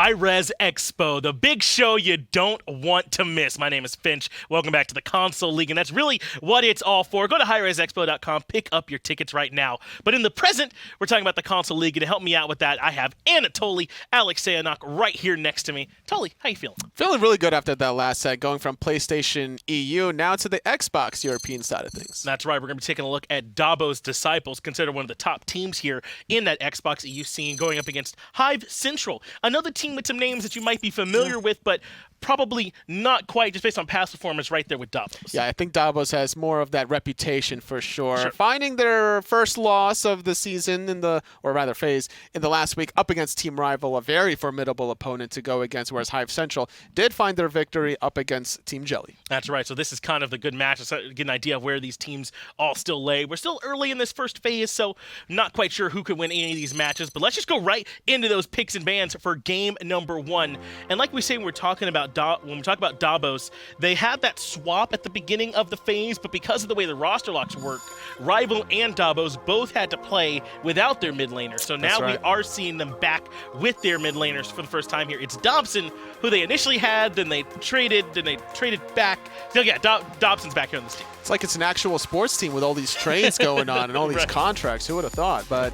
High-Res Expo, the big show you don't want to miss. My name is Finch. Welcome back to the Console League, and that's really what it's all for. Go to highresexpo.com, pick up your tickets right now. But in the present, we're talking about the Console League, and to help me out with that, I have Anatoly Alexeyanok right here next to me. Toly, how you feeling? Feeling really good after that last set, going from PlayStation EU now to the Xbox European side of things. That's right. We're going to be taking a look at Dobbos Disciples, considered one of the top teams here in that Xbox EU scene, going up against Hyve Central, another team with some names that you might be familiar with, but probably not quite, just based on past performance right there with Dobbos. Yeah, I think Dobbos has more of that reputation for sure. Finding their first loss of the season phase in the last week up against team rival, a very formidable opponent to go against, whereas Hyve Central did find their victory up against Team Jelly. That's right. So this is kind of the good match to get an idea of where these teams all still lay. We're still early in this first phase, so not quite sure who could win any of these matches, but let's just go right into those picks and bans for game number one. And like we say when we talk about Dobbos, they had that swap at the beginning of the phase, but because of the way the roster locks work, Rival and Dobbos both had to play without their mid laners. So now we are seeing them back with their mid laners for the first time here. It's Dobson, who they initially had, then they traded back. So yeah, Dobson's back here on this team. It's like it's an actual sports team with all these trades going on and all these contracts. Who would have thought? But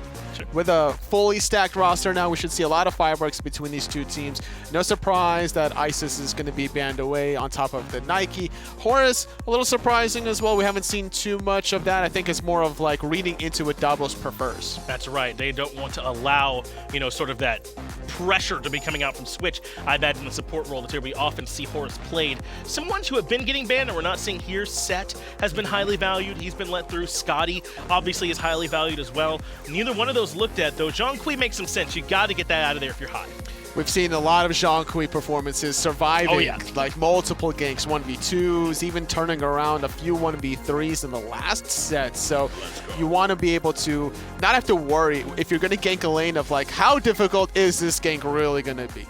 with a fully stacked roster now, we should see a lot of fireworks between these two teams. No surprise that ISIS is going to be banned away on top of the Nike. Horus, a little surprising as well. We haven't seen too much of that. I think it's more of like reading into what Dobbos prefers. That's right. They don't want to allow, sort of that pressure to be coming out from Switch. I imagine the support role that's here we often see Horus played. Some ones who have been getting banned and we're not seeing here, Set has been highly valued. He's been let through. Scotty obviously is highly valued as well. Neither one of those looked at, though. Zhonghui makes some sense. You got to get that out of there if you're high. We've seen a lot of Zhonghui performances surviving like multiple ganks, 1v2s, even turning around a few 1v3s in the last set. So you want to be able to not have to worry if you're going to gank a lane of like, how difficult is this gank really going to be?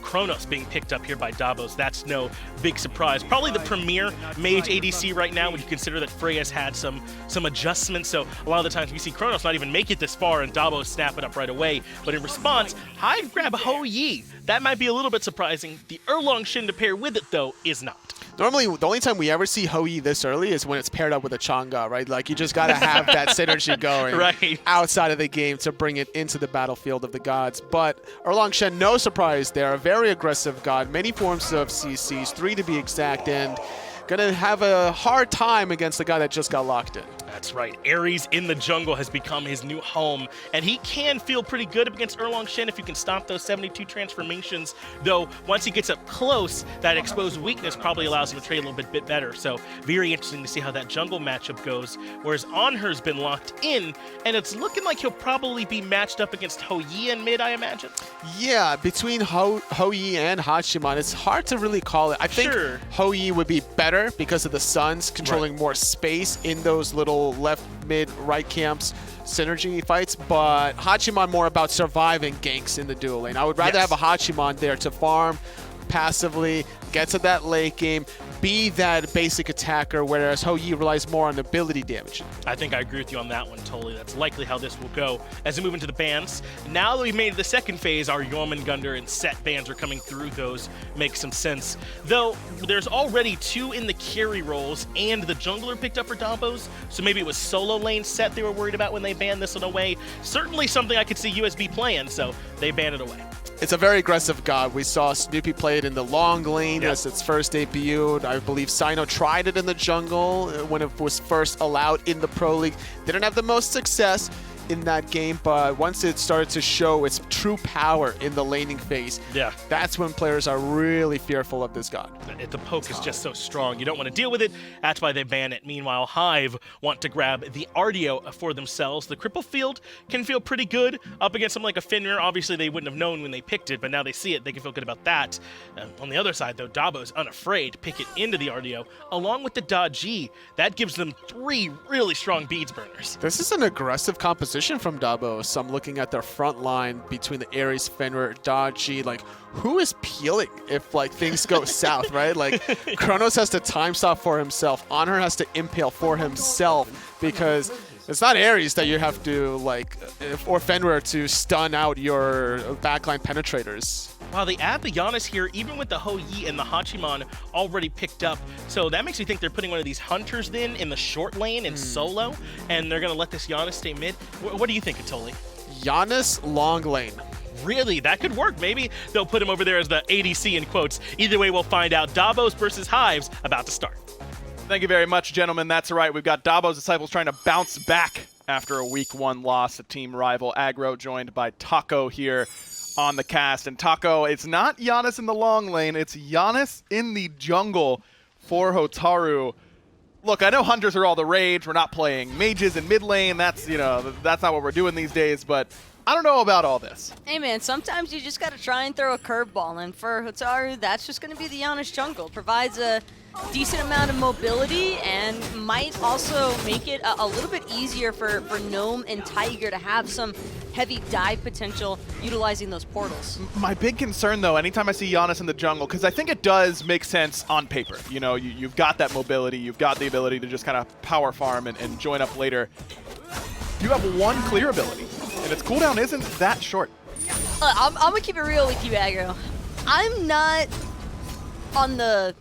Chronos being picked up here by Dobbos, that's no big surprise. Probably the premier mage ADC right now when you consider that Freya's had some adjustments. So a lot of the times we see Chronos not even make it this far and Dobbos snap it up right away. But in response, Hyve grab Hou Yi. That might be a little bit surprising. The Erlang Shen to pair with it, though, is not. Normally, the only time we ever see Hou Yi this early is when it's paired up with a Chang'e, right? Like, you just got to have that synergy going outside of the game to bring it into the battlefield of the gods. But Erlang Shen, no surprise there. A very aggressive god, many forms of CCs, 3 to be exact, and going to have a hard time against the guy that just got locked in. That's right. Ares in the jungle has become his new home, and he can feel pretty good up against Erlang Shen if you can stop those 72 transformations, though once he gets up close, that exposed weakness probably allows him to trade a little bit better. So very interesting to see how that jungle matchup goes, whereas Anhur's been locked in, and it's looking like he'll probably be matched up against Hou Yi in mid, I imagine. Yeah, between Hou Yi and Hachiman, it's hard to really call it. I think Hou Yi would be better because of the Suns controlling more space in those little left, mid, right camps synergy fights, but Hachiman more about surviving ganks in the dual lane. I would rather have a Hachiman there to farm passively, get to that late game, be that basic attacker, whereas Hou Yi relies more on ability damage. I think I agree with you on that one, totally. That's likely how this will go. As we move into the bans, now that we've made the second phase, our Jormungandr and Set bans are coming through. Those make some sense. Though, there's already 2 in the carry roles, and the jungler picked up for Dobbos, so maybe it was solo lane Set they were worried about when they banned this one away. Certainly something I could see USB playing, so they banned it away. It's a very aggressive god. We saw Snoopy play it in the long lane as its first debuted. I believe Sino tried it in the jungle when it was first allowed in the Pro League. Didn't have the most success in that game, but once it started to show its true power in the laning phase, that's when players are really fearful of this god. The poke is just so strong. You don't want to deal with it. That's why they ban it. Meanwhile, Hyve want to grab the Artio for themselves. The cripple field can feel pretty good up against something like a Fenrir. Obviously, they wouldn't have known when they picked it, but now they see it. They can feel good about that. On the other side, though, Dobbos unafraid to pick it into the Artio, along with the Da Ji. That gives them 3 really strong beads burners. This is an aggressive composition from Dobbos. I'm looking at their front line between the Ares, Fenrir, Da Ji. Like, who is peeling if like things go south, right? Like, Chronos has to time stop for himself. Anhur has to impale for himself because it's not Ares that you have to like, or Fenrir to stun out your backline penetrators. Wow, they add the Janus here, even with the Hou-Yi and the Hachiman already picked up. So that makes me think they're putting one of these hunters then in the short lane in solo, and they're going to let this Janus stay mid. What do you think, Atoli? Janus long lane. Really? That could work. Maybe they'll put him over there as the ADC in quotes. Either way, we'll find out. Dobbos versus Hyve's about to start. Thank you very much, gentlemen. That's right. We've got Dobbos Disciples trying to bounce back after a week 1 loss to team rival Aggro, joined by Taco here on the cast. And Taco, it's not Janus in the long lane, it's Janus in the jungle for Hotaru. Look, I know hunters are all the rage. We're not playing mages in mid lane. That's, you know, that's not what we're doing these days, but I don't know about all this. Hey man, sometimes you just gotta try and throw a curveball, and for Hotaru, that's just gonna be the Janus jungle. Provides a decent amount of mobility and might also make it a little bit easier for Gnome and Tiger to have some heavy dive potential utilizing those portals. My big concern, though, anytime I see Janus in the jungle, because I think it does make sense on paper. You know, you've got that mobility, you've got the ability to just kind of power farm and join up later. You have 1 clear ability, and its cooldown isn't that short. I'm gonna keep it real with you, Aggro. I'm not on the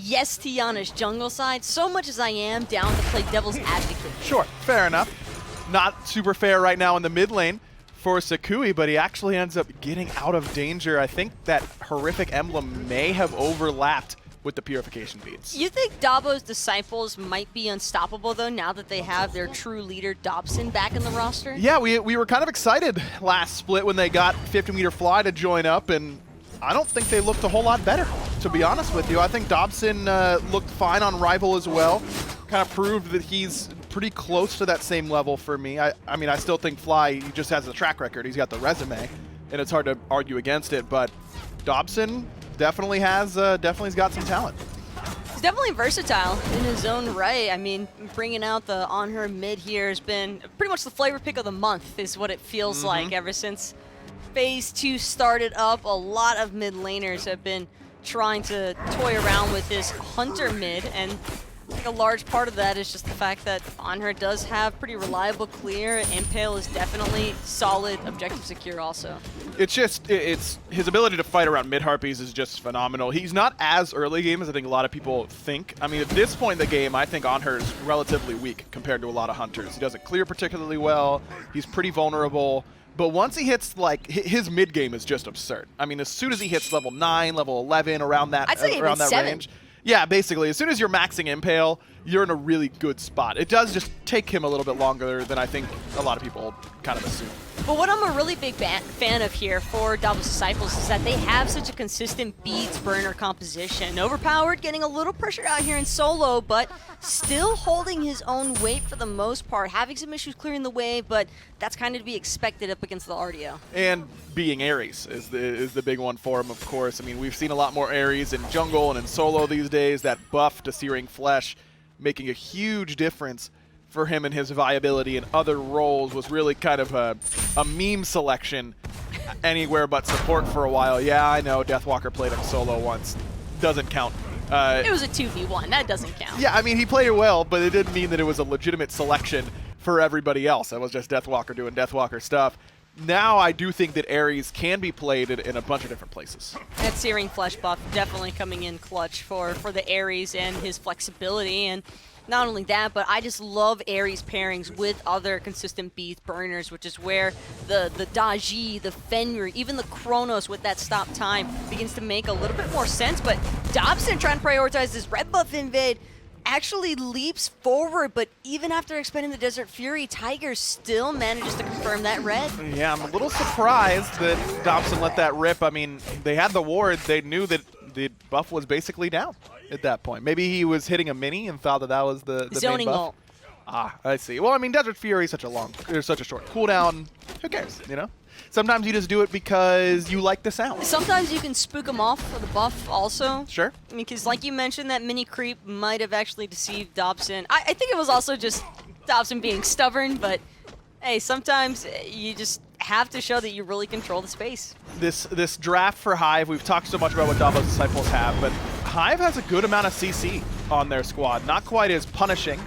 yes to Janus jungle side so much as I am down to play devil's advocate. Sure, fair enough. Not super fair right now in the mid lane for Sacuille, but he actually ends up getting out of danger. I think that horrific emblem may have overlapped with the purification beads. You think Dobbos Disciples might be unstoppable, though, now that they have their true leader, Dobson, back in the roster? Yeah, we were kind of excited last split when they got 50-meter fly to join up, and I don't think they looked a whole lot better, to be honest with you. I think Dobson looked fine on Rival as well. Kind of proved that he's pretty close to that same level for me. I mean, I still think Fly, he just has the track record. He's got the resume, and it's hard to argue against it, but Dobson definitely has got some talent. He's definitely versatile in his own right. I mean, bringing out the Anhur mid here has been pretty much the flavor pick of the month, is what it feels like ever since Phase 2 started up. A lot of mid laners have been trying to toy around with this Hunter mid, and I think a large part of that is just the fact that Anhur does have pretty reliable clear. Impale is definitely solid, objective secure also. It's just, it's his ability to fight around mid-harpies is just phenomenal. He's not as early game as I think a lot of people think. I mean, at this point in the game, I think Anhur is relatively weak compared to a lot of hunters. He doesn't clear particularly well. He's pretty vulnerable. But once he hits, like, his mid game is just absurd. I mean, as soon as he hits level 9, level 11, around that, I'd say around that 7. range. Yeah, basically, as soon as you're maxing Impale, you're in a really good spot. It does just take him a little bit longer than I think a lot of people kind of assume. But what I'm a really big fan of here for Dobbos Disciples is that they have such a consistent beads burner composition. Overpowered, getting a little pressured out here in solo, but still holding his own weight for the most part. Having some issues clearing the way, but that's kind of to be expected up against the Artio. And being Ares is the big one for him, of course. I mean, we've seen a lot more Ares in jungle and in solo these days. That buff to Searing Flesh making a huge difference for him and his viability in other roles was really kind of a meme selection anywhere but support for a while. Yeah, I know Deathwalker played him solo once. Doesn't count. It was a 2v1. That doesn't count. Yeah, I mean, he played it well, but it didn't mean that it was a legitimate selection for everybody else. It was just Deathwalker doing Deathwalker stuff. Now I do think that Ares can be played in a bunch of different places. That Searing Flesh buff definitely coming in clutch for the Ares and his flexibility. And not only that, but I just love Ares pairings with other consistent beads burners, which is where the Daji, the Fenrir, even the Chronos with that stop time begins to make a little bit more sense. But Dobson trying to prioritize this red buff invade actually leaps forward, but even after expending the Desert Fury, Tiger still manages to confirm that red. Yeah, I'm a little surprised that Dobson let that rip. I mean, they had the ward. They knew that the buff was basically down at that point. Maybe he was hitting a mini and thought that that was the zoning main buff. ult. Ah, I see. Well, I mean, Desert Fury is such a short cooldown. Who cares, you know? Sometimes you just do it because you like the sound. Sometimes you can spook them off for the buff also. Sure. Because like you mentioned, that mini creep might have actually deceived Dobson. I think it was also just Dobson being stubborn, but hey, sometimes you just have to show that you really control the space. This draft for Hyve, we've talked so much about what Dobbos Disciples have, but Hyve has a good amount of CC on their squad. Not quite as punishing,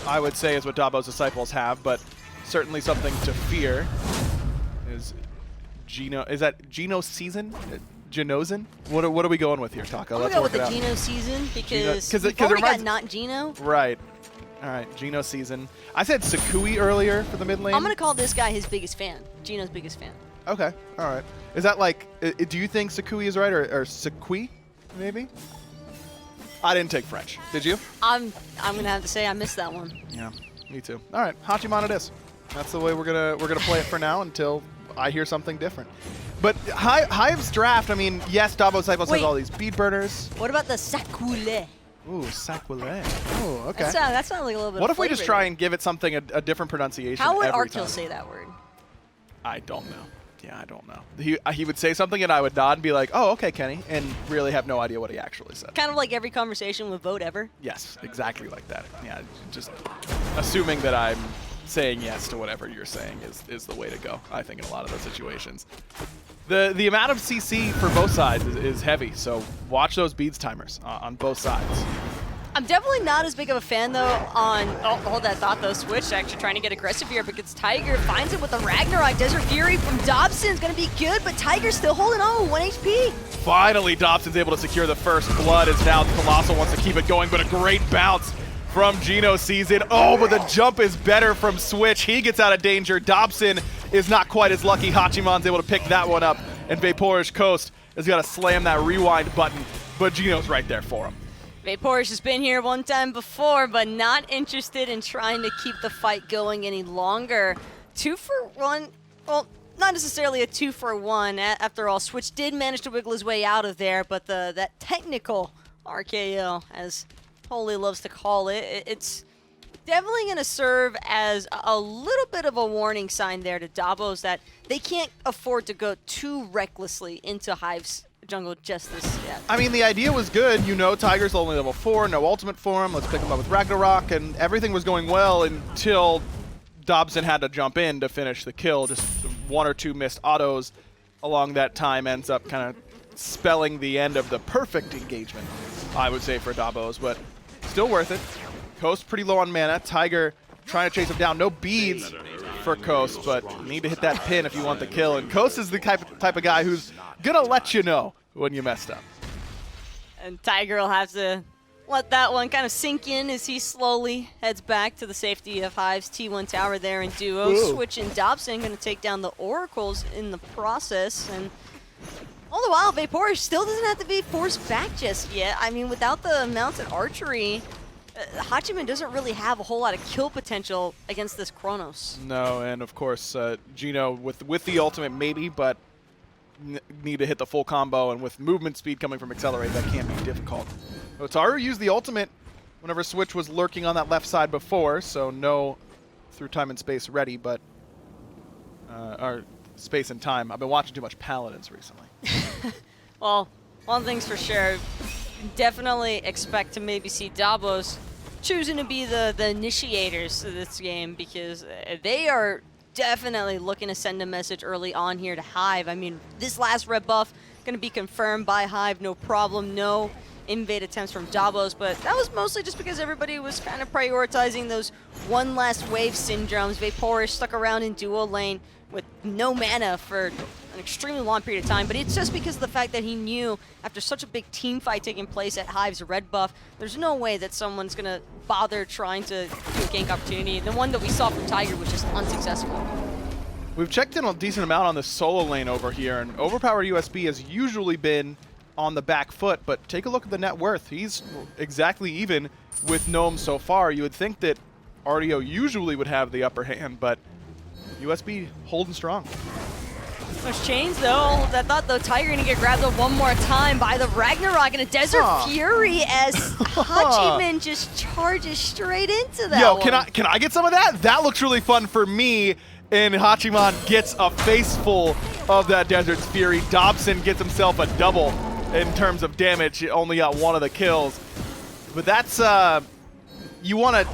I would say, as what Dobbos Disciples have, but certainly something to fear. Is that Gino's season? Ginoszn? What are we going with here, Taco? I'm Let's gonna go work with it the out. Gino season because Cause we've already got not Gino. Right. All right, Gino season. I said Sacuille earlier for the mid lane. I'm gonna call this guy his biggest fan. Gino's biggest fan. Okay, all right. Is that like, do you think Sacuille is right, or Sacuille, maybe? I didn't take French. Did you? I'm gonna have to say I missed that one. Yeah, me too. All right, Hachiman it is. That's the way we're gonna play it for now until I hear something different. But Hyve's draft, I mean, yes, Dobbos has all these bead burners. What about the Sacuille? Ooh, Sacuille. Ooh, okay. That sounds like a little bit. What of if we just flavor try there. and give it something a different pronunciation? How would every Artio time? say that word? I don't know. Yeah, I don't know. He would say something and I would nod and be like, oh, okay, Kenny, and really have no idea what he actually said. Kind of like every conversation with Vote ever. Yes, exactly like that. Yeah, just assuming that I'm saying yes to whatever you're saying is the way to go, I think, in a lot of those situations. The amount of CC for both sides is heavy, so watch those beads timers on both sides. I'm definitely not as big of a fan, though, on... Oh, hold that thought, though. Switch actually trying to get aggressive here because Tiger finds it with the Ragnarok. Desert Fury from Dobson is going to be good, but Tiger's still holding on, 1 HP. Finally, Dobson's able to secure the first blood as now Colossal wants to keep it going, but a great bounce from Gino sees it. Oh, but the jump is better from Switch. He gets out of danger. Dobson is not quite as lucky. Hachiman's able to pick that one up, and Vaporish Coast has got to slam that rewind button, but Gino's right there for him. Vaporish has been here one time before, but not interested in trying to keep the fight going any longer. 2 for 1, well, not necessarily a 2 for 1. After all, Switch did manage to wiggle his way out of there, but that technical RKO, as Holy loves to call it, it's definitely going to serve as a little bit of a warning sign there to Dobbos that they can't afford to go too recklessly into Hyve's jungle just this yet. I mean, the idea was good. You know, Tiger's only level 4, no ultimate for him. Let's pick him up with Ragnarok, and everything was going well until Dobson had to jump in to finish the kill. Just 1 or 2 missed autos along that time ends up kind of spelling the end of the perfect engagement, I would say, for Dobbos, but still worth it. Coast pretty low on mana. Tiger trying to chase him down. No beads for Coast, but you need to hit that pin if you want the kill. And Coast is the type of guy who's gonna let you know when you messed up. And Tiger will have to let that one kind of sink in as he slowly heads back to the safety of Hyve's T1 tower there in duo. Ooh. Switch and Dobson going to take down the Oracles in the process. And all the while, Vaporish still doesn't have to be forced back just yet. I mean, without the mounted archery, Hachiman doesn't really have a whole lot of kill potential against this Chronos. No, and of course, Gino with the ultimate maybe, but need to hit the full combo, and with movement speed coming from Accelerate, that can be difficult. Hotaru used the ultimate whenever Switch was lurking on that left side before, so no through time and space ready, but or space and time. I've been watching too much Paladins recently. Well, one thing's for sure, definitely expect to maybe see Dobbos choosing to be the initiators of this game, because they are definitely looking to send a message early on here to Hyve. I mean, this last red buff going to be confirmed by Hyve, no problem, no invade attempts from Dobbos, but that was mostly just because everybody was kind of prioritizing those one last wave syndromes. Vaporish stuck around in duo lane with no mana for an extremely long period of time, but it's just because of the fact that he knew after such a big team fight taking place at Hyve's red buff, there's no way that someone's going to bother trying to do a gank opportunity. The one that we saw from Tiger was just unsuccessful. We've checked in a decent amount on the solo lane over here, and OverPoweredUSB has usually been on the back foot, but take a look at the net worth. He's exactly even with Gnome so far. You would think that Artio usually would have the upper hand, but USB holding strong. Those chains, though, that thought, though, Tiger gonna get grabbed up one more time by the Ragnarok and a Desert Fury as Hachiman just charges straight into that one. Can I get some of that? That looks really fun for me. And Hachiman gets a face full of that Desert Fury. Dobson gets himself a double in terms of damage. He only got 1 of the kills. But that's you wanna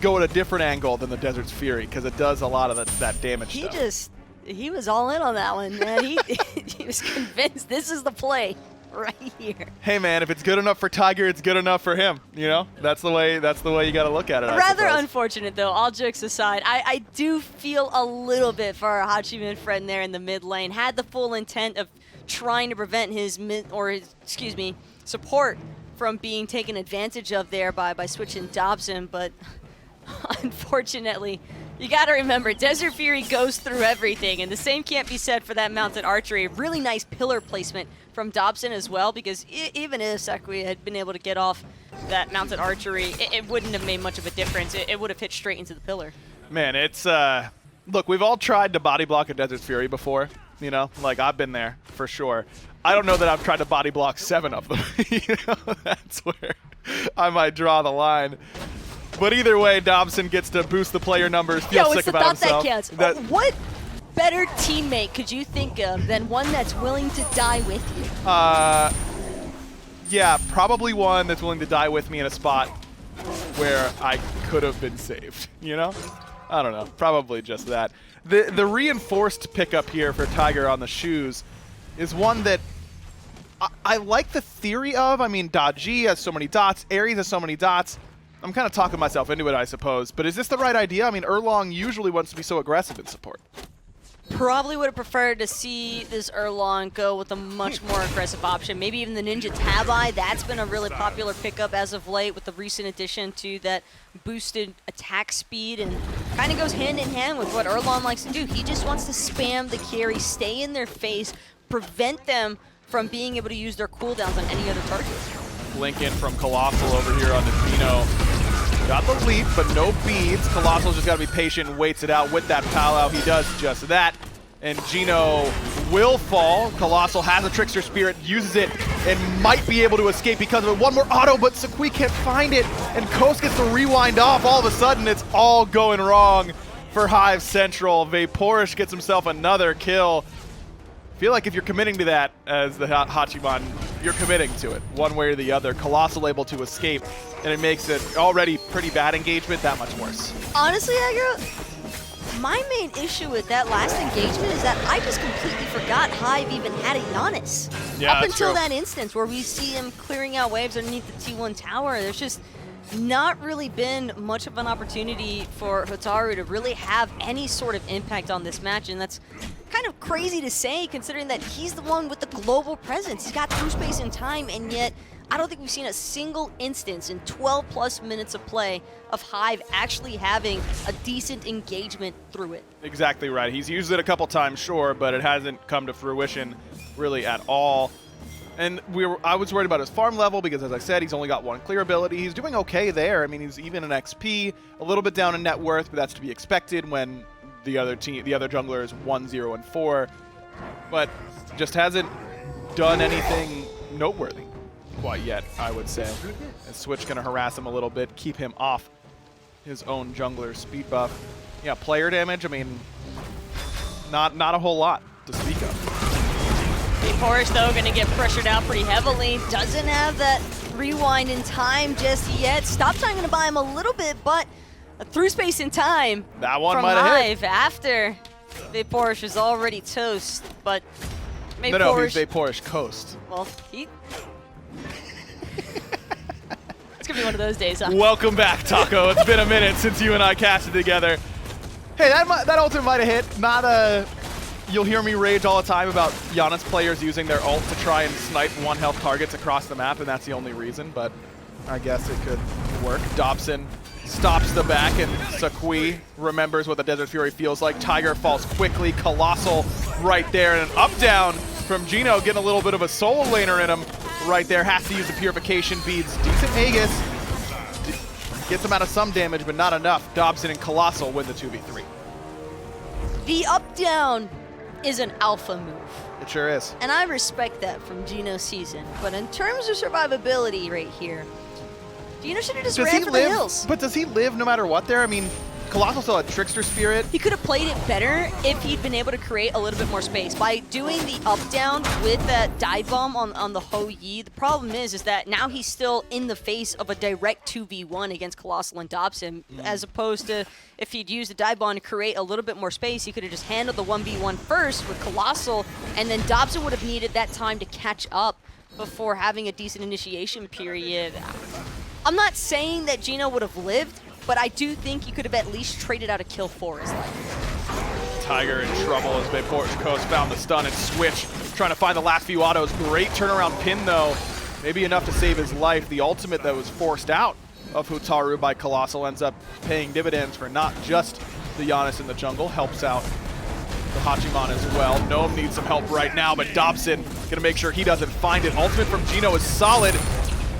go at a different angle than the Desert Fury, because it does a lot of that damage stuff. He was all in on that one, man. He was convinced this is the play right here. Hey man, if it's good enough for Tiger, it's good enough for him. You know, that's the way you got to look at it. Rather unfortunate though. All jokes aside, I do feel a little bit for our Hachiman friend there in the mid lane. Had the full intent of trying to prevent his support from being taken advantage of there by switching Dobson, but unfortunately, you got to remember, Desert Fury goes through everything, and the same can't be said for that mounted archery. Really nice pillar placement from Dobson as well, because even if Sacuille had been able to get off that mounted archery, it wouldn't have made much of a difference. It would have hit straight into the pillar. Man, it's look, we've all tried to body block a Desert Fury before, you know, like I've been there for sure. I don't know that I've tried to body block 7 of them. You know, that's where I might draw the line. But either way, Dobson gets to boost the player numbers, feels sick about himself. It's the thought that counts. What better teammate could you think of than one that's willing to die with you? Yeah, probably one that's willing to die with me in a spot where I could have been saved, you know? I don't know, probably just that. The reinforced pickup here for Tiger on the shoes is one that I like the theory of. I mean, Daji has so many dots, Ares has so many dots. I'm kind of talking myself into it, I suppose. But is this the right idea? I mean, Erlang usually wants to be so aggressive in support. Probably would have preferred to see this Erlang go with a much more aggressive option. Maybe even the Ninja Tabi. That's been a really popular pickup as of late with the recent addition to that boosted attack speed, and kind of goes hand in hand with what Erlang likes to do. He just wants to spam the carry, stay in their face, prevent them from being able to use their cooldowns on any other target. Blink in from ColossxI over here on the Gino. Got the leap, but no beads. ColossxI's just got to be patient and waits it out with that pal-out. He does just that. And Gino will fall. ColossxI has a Trickster Spirit, uses it, and might be able to escape because of it. One more auto, but Sacuille can't find it. And Kos gets to rewind off. All of a sudden, it's all going wrong for Hyve Central. Vaporish gets himself another kill. I feel like if you're committing to that as the Hachiman, you're committing to it one way or the other. ColossxI able to escape, and it makes it already pretty bad engagement that much worse. Honestly, Aggro, my main issue with that last engagement is that I just completely forgot Hyve even had a Janus. Yeah, Up until true. that instance where we see him clearing out waves underneath the T1 tower, there's just not really been much of an opportunity for Hotaru to really have any sort of impact on this match, and that's kind of crazy to say considering that he's the one with the global presence. He's got through space and time, and yet I don't think we've seen a single instance in 12 plus minutes of play of Hyve actually having a decent engagement through it. Exactly right. He's used it a couple times, sure, but it hasn't come to fruition really at all. And I was worried about his farm level because, as I said, he's only got 1 clear ability. He's doing okay there. I mean, he's even in XP, a little bit down in net worth, but that's to be expected when the other jungler is 1-0 and 4. But just hasn't done anything noteworthy quite yet, I would say. And Switch gonna harass him a little bit, keep him off his own jungler speed buff. Yeah, player damage, I mean, not a whole lot to speak of. Vaporish, though, going to get pressured out pretty heavily. Doesn't have that rewind in time just yet. Stop time going to buy him a little bit, but through space in time that one from might have hit. Hyve after Vaporish is already toast, but Vaporish... No, he's Vaporish Coast. Well, he... It's going to be one of those days, huh? Welcome back, Taco. It's been a minute since you and I casted together. Hey, that ultimate might have hit. Not a... You'll hear me rage all the time about Janus players using their ult to try and snipe 1-health targets across the map, and that's the only reason, but I guess it could work. Dobson stops the back, and Sacuille remembers what the Desert Fury feels like. Tiger falls quickly. ColossxI right there, and an up-down from Gino, getting a little bit of a soul laner in him right there. Has to use the purification beads. Decent Aegis. Gets him out of some damage, but not enough. Dobson and ColossxI win the 2v3. The up-down is an alpha move. It sure is. And I respect that from Gino's season. But in terms of survivability right here, Gino should have just ran for the hills. But does he live no matter what there? I mean, ColossxI still had Trickster Spirit. He could have played it better if he'd been able to create a little bit more space. By doing the up-down with that dive bomb on the Hou-Yi, the problem is that now he's still in the face of a direct 2v1 against ColossxI and Dobson, as opposed to if he'd used the dive bomb to create a little bit more space, he could have just handled the 1v1 first with ColossxI, and then Dobson would have needed that time to catch up before having a decent initiation period. I'm not saying that Gino would have lived, but I do think he could have at least traded out a kill for his life. Tiger in trouble as Vaporish Coast found the stun, and Switch trying trying to find the last few autos. Great turnaround pin, though. Maybe enough to save his life. The ultimate that was forced out of Hotaru by ColossxI ends up paying dividends for not just the Janus in the jungle. Helps out the Hachiman as well. Gnome needs some help right now, but Dobson gonna make sure he doesn't find it. Ultimate from Gino is solid.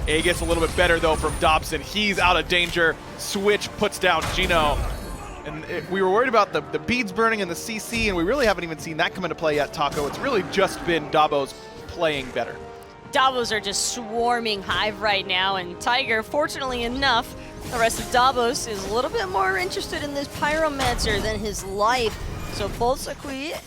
A gets a little bit better, though, from Dobson. He's out of danger. Switch puts down Gino. And we were worried about the beads burning and the CC, and we really haven't even seen that come into play yet, Taco. It's really just been Dobbos playing better. Dobbos are just swarming Hyve right now, and Tiger, fortunately enough, the rest of Dobbos is a little bit more interested in this Pyromancer than his life. So both Sacuille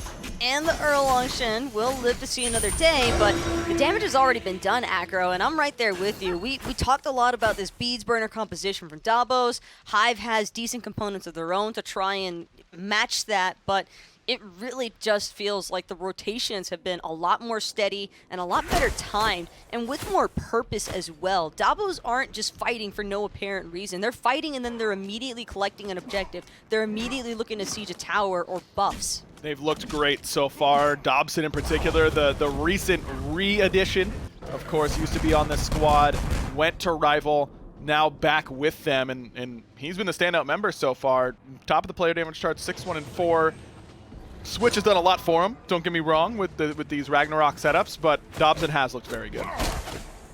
and the Erlang Shen will live to see another day, but the damage has already been done, Aggro, and I'm right there with you. We talked a lot about this beads burner composition from Dobbos. Hyve has decent components of their own to try and match that, but it really just feels like the rotations have been a lot more steady and a lot better timed and with more purpose as well. Dobbos aren't just fighting for no apparent reason. They're fighting and then they're immediately collecting an objective. They're immediately looking to siege a tower or buffs. They've looked great so far. Dobson in particular, the recent re-addition, of course, used to be on this squad, went to Rival, now back with them, and he's been the standout member so far. Top of the player damage chart, 6-1-4. Switch has done a lot for him, don't get me wrong, with these Ragnarok setups, but Dobson has looked very good.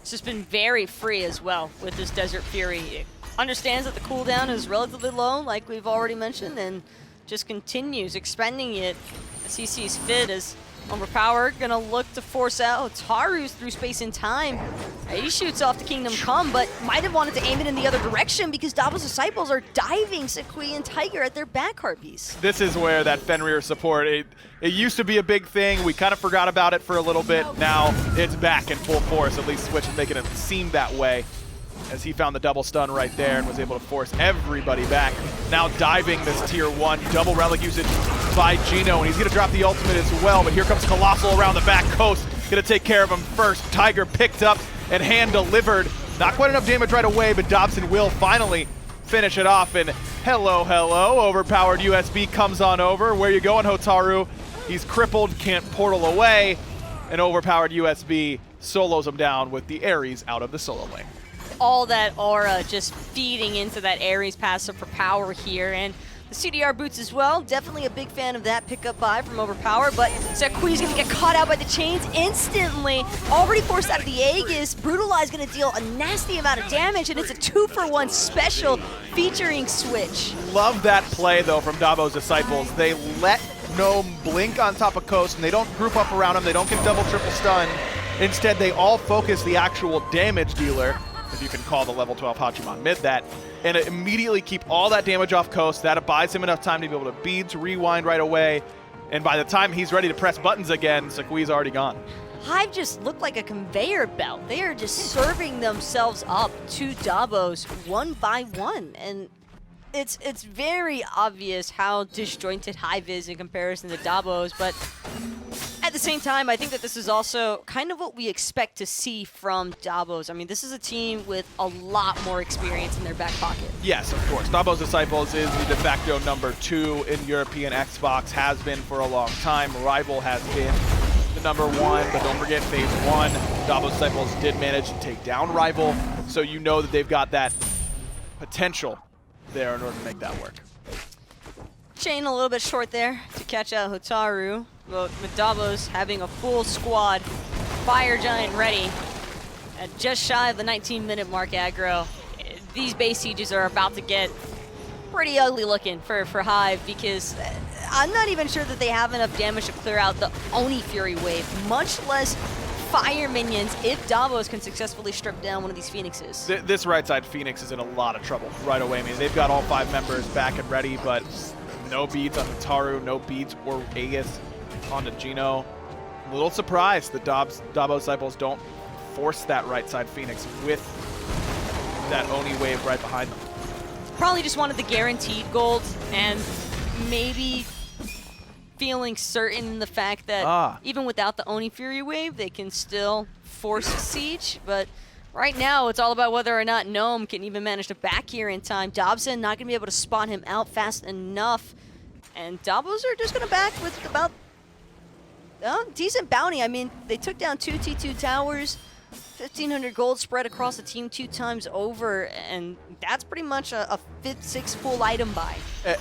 It's just been very free as well with this Desert Fury. It understands that the cooldown is relatively low, like we've already mentioned, and just continues expending it. CC's fit is overpowered, gonna look to force out Hotaru's through space and time. He shoots off the Kingdom Come, but might have wanted to aim it in the other direction because Dobbos' disciples are diving Sacuille and Tiger at their back heartpiece. This is where that Fenrir support, it used to be a big thing. We kind of forgot about it for a little bit. Now it's back in full force. At least Switch is making it seem that way, as he found the double stun right there and was able to force everybody back. Now diving this tier 1, double relic usage by Gino, and he's gonna drop the ultimate as well, but here comes ColossxI around the back coast, gonna take care of him first. Tiger picked up and hand delivered. Not quite enough damage right away, but Dobson will finally finish it off, and hello, overpowered USB comes on over. Where you going, Hotaru? He's crippled, can't portal away, and overpowered USB solos him down with the Ares out of the solo lane. All that aura just feeding into that Ares passive for power here, and the CDR boots as well. Definitely a big fan of that pickup buy from Overpower, but Sacuille's gonna get caught out by the chains instantly. Already forced out of the Aegis. Brutalize gonna deal a nasty amount of damage, and it's a 2-for-1 special featuring Switch. Love that play, though, from Dobbos' disciples. They let Gnome blink on top of Coast, and they don't group up around him. They don't get double, triple stun. Instead, they all focus the actual damage dealer, if you can call the level 12 Hachiman mid that, and immediately keep all that damage off Coast. That buys him enough time to be able to beads, rewind right away, and by the time he's ready to press buttons again, Sacuille's already gone. Hyve just looked like a conveyor belt. They are just serving themselves up to Dobbos one by one, and it's very obvious how disjointed Hyve is in comparison to Dobbos, but at the same time, I think that this is also kind of what we expect to see from Dobbos. I mean, this is a team with a lot more experience in their back pocket. Yes, of course. Dobbos Disciples is the de facto number 2 in European Xbox, has been for a long time. Rival has been the number 1, but don't forget phase 1. Dobbos Disciples did manage to take down Rival, so you know that they've got that potential there in order to make that work. Chain a little bit short there to catch out Hotaru. But with Dobbos having a full squad, Fire Giant ready at just shy of the 19-minute mark aggro. These base sieges are about to get pretty ugly looking for Hyve, because I'm not even sure that they have enough damage to clear out the Oni Fury wave, much less fire minions if Dobbos can successfully strip down one of these Phoenixes. This right side Phoenix is in a lot of trouble right away. I mean, they've got all 5 members back and ready, but no beads on Hotaru, no beads or Aegis onto Gino. A little surprised that Dobbos Disciples don't force that right side Phoenix with that Oni wave right behind them. Probably just wanted the guaranteed gold, and maybe feeling certain in the fact that even without the Oni Fury wave, they can still force a siege. But right now, it's all about whether or not Gnome can even manage to back here in time. Dobson not going to be able to spot him out fast enough. And Dobbos are just going to back with about decent bounty. I mean, they took down 2 T2 towers, 1,500 gold spread across the team 2 times over, and that's pretty much a 5th, 6th full item buy.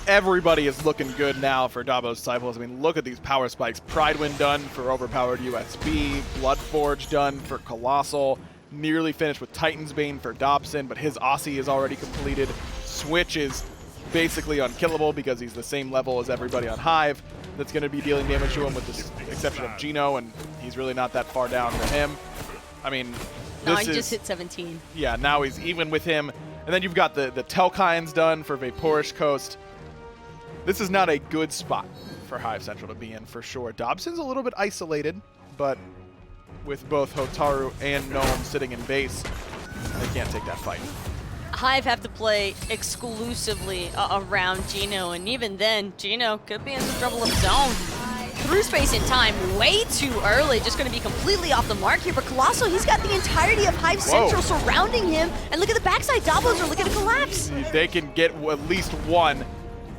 Everybody is looking good now for Dobbos Disciples. I mean, look at these power spikes. Pridewind done for Overpowered USB, Bloodforge done for ColossxI, nearly finished with Titan's Bane for Dobson, but his Aussie is already completed. Switch is basically unkillable because he's the same level as everybody on Hyve that's going to be dealing damage to him with the exception of Gino, and he's really not that far down for him. I mean, No, he just hit 17. Yeah, now he's even with him. And then you've got the Telkines done for Vaporish Coast. This is not a good spot for Hyve Central to be in, for sure. Dobson's a little bit isolated, but with both Hotaru and Gnome sitting in base, they can't take that fight. Hyve have to play exclusively around Gino, and even then, Gino could be in some trouble of his own. Through space and time way too early, just going to be completely off the mark here. But ColossxI, he's got the entirety of Hyve Central surrounding him. And look at the backside, Dobbos are looking to collapse. They can get at least one,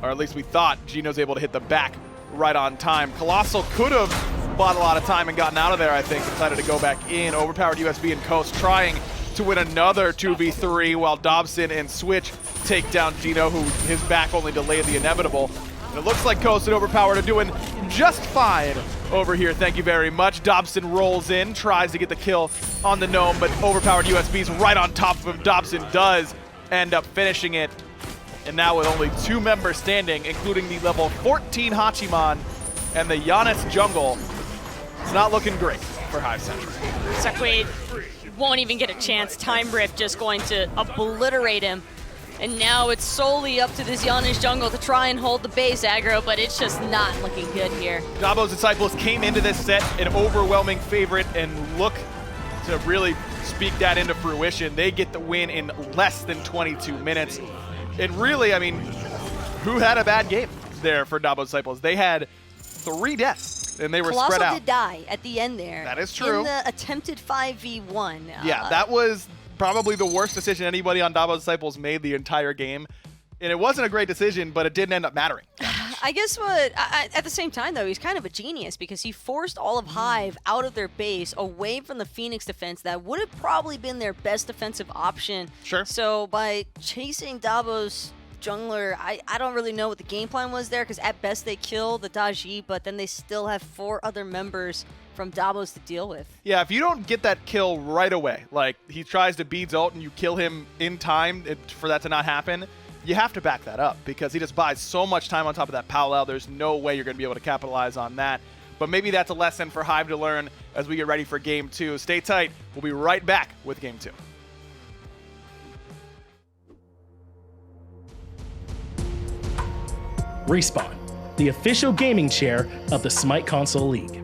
or at least we thought Gino's able to hit the back right on time. ColossxI could have bought a lot of time and gotten out of there, I think. Decided to go back in. Overpowered USB and Coast trying to win another 2v3 while Dobson and Switch take down Gino, who his back only delayed the inevitable. And it looks like Coast and Overpowered are doing just fine over here. Thank you very much. Dobson rolls in, tries to get the kill on the Gnome, but Overpowered USB's right on top of him. Dobson does end up finishing it. And now with only 2 members standing, including the level 14 Hachiman and the Janus jungle, it's not looking great for Hyve Central. Sacuille won't even get a chance. Time Rift just going to obliterate him. And now it's solely up to this Janus jungle to try and hold the base aggro, but it's just not looking good here. Dobbos Disciples came into this set an overwhelming favorite, and look to really speak that into fruition. They get the win in less than 22 minutes. And really, I mean, who had a bad game there for Dobbos Disciples? They had 3 deaths, and they were spread out. ColossxI did die at the end there. That is true. In the attempted 5v1. Yeah, that was probably the worst decision anybody on Dobbos Disciples made the entire game. And it wasn't a great decision, but it didn't end up mattering. I guess at the same time, though, he's kind of a genius because he forced all of Hyve out of their base, away from the Phoenix defense that would have probably been their best defensive option. Sure. So by chasing Dobbos jungler, I don't really know what the game plan was there, because at best they kill the Daji, but then they still have 4 other members from Dobbos to deal with. Yeah, if you don't get that kill right away, like he tries to beads ult and you kill him in time for that to not happen, you have to back that up because he just buys so much time on top of that Powell. There's no way you're going to be able to capitalize on that. But maybe that's a lesson for Hyve to learn as we get ready for Game 2. Stay tight. We'll be right back with Game 2. Respawn, the official gaming chair of the SMITE Console League.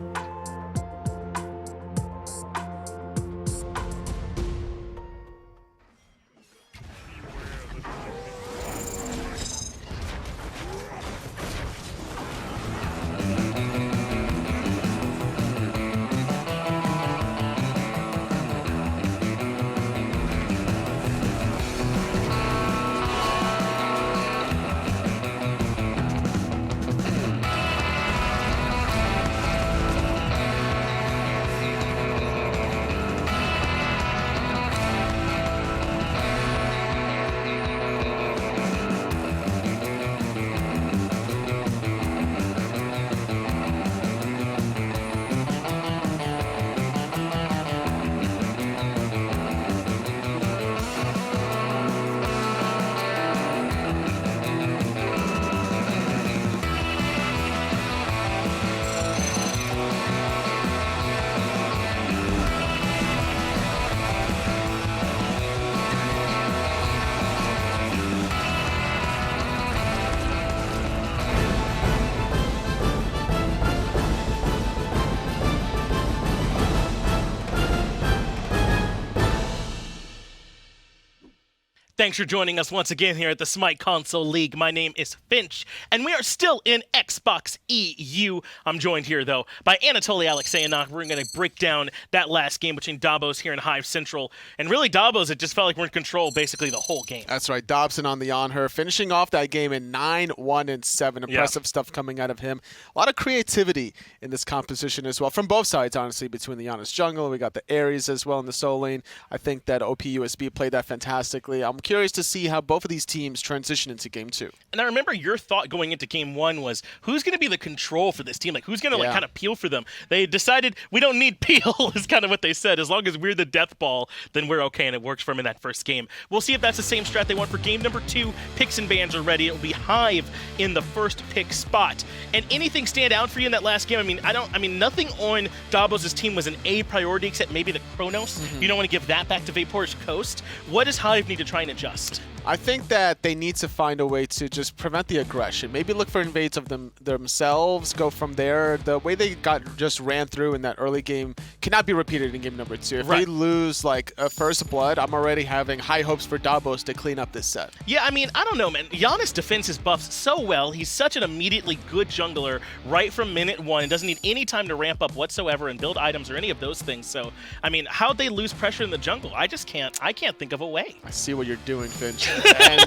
Thanks for joining us once again here at the SMITE Console League. My name is Finch, and we are still in Xbox EU. I'm joined here, though, by Anatoly Alexeyenok. We're going to break down that last game between Dobbos here in Hyve Central. And really, Dobbos, it just felt like we're in control basically the whole game. That's right. Dobson on the Anhur, finishing off that game in 9-1-7. Impressive stuff coming out of him. A lot of creativity in this composition as well, from both sides, honestly, between the Janus jungle. We got the Ares as well in the solo lane. I think that OPUSB played that fantastically. I'm curious to see how both of these teams transition into game 2. And I remember your thought going into game 1 was, who's going to be the control for this team? Like, who's going to like kind of peel for them? They decided we don't need peel is kind of what they said. As long as we're the death ball, then we're okay, and it works for them in that first game. We'll see if that's the same strat they want for game number 2. Picks and bans are ready. It will be Hyve in the first pick spot. And anything stand out for you in that last game? I mean, nothing on Dobbos' team was an A priority except maybe the Chronos. You don't want to give that back to Vapor's Coast. What does Hyve need to try and adjust? I think that they need to find a way to just prevent the aggression. Maybe look for invades of themselves, go from there. The way they just ran through in that early game cannot be repeated in game number 2. If they lose like a first blood, I'm already having high hopes for Dobbos to clean up this set. Yeah, I mean, I don't know, man. Janus defends his buffs so well. He's such an immediately good jungler right from minute 1. Doesn't need any time to ramp up whatsoever and build items or any of those things. So, I mean, how'd they lose pressure in the jungle? I can't think of a way. I see what you're doing, Finch. And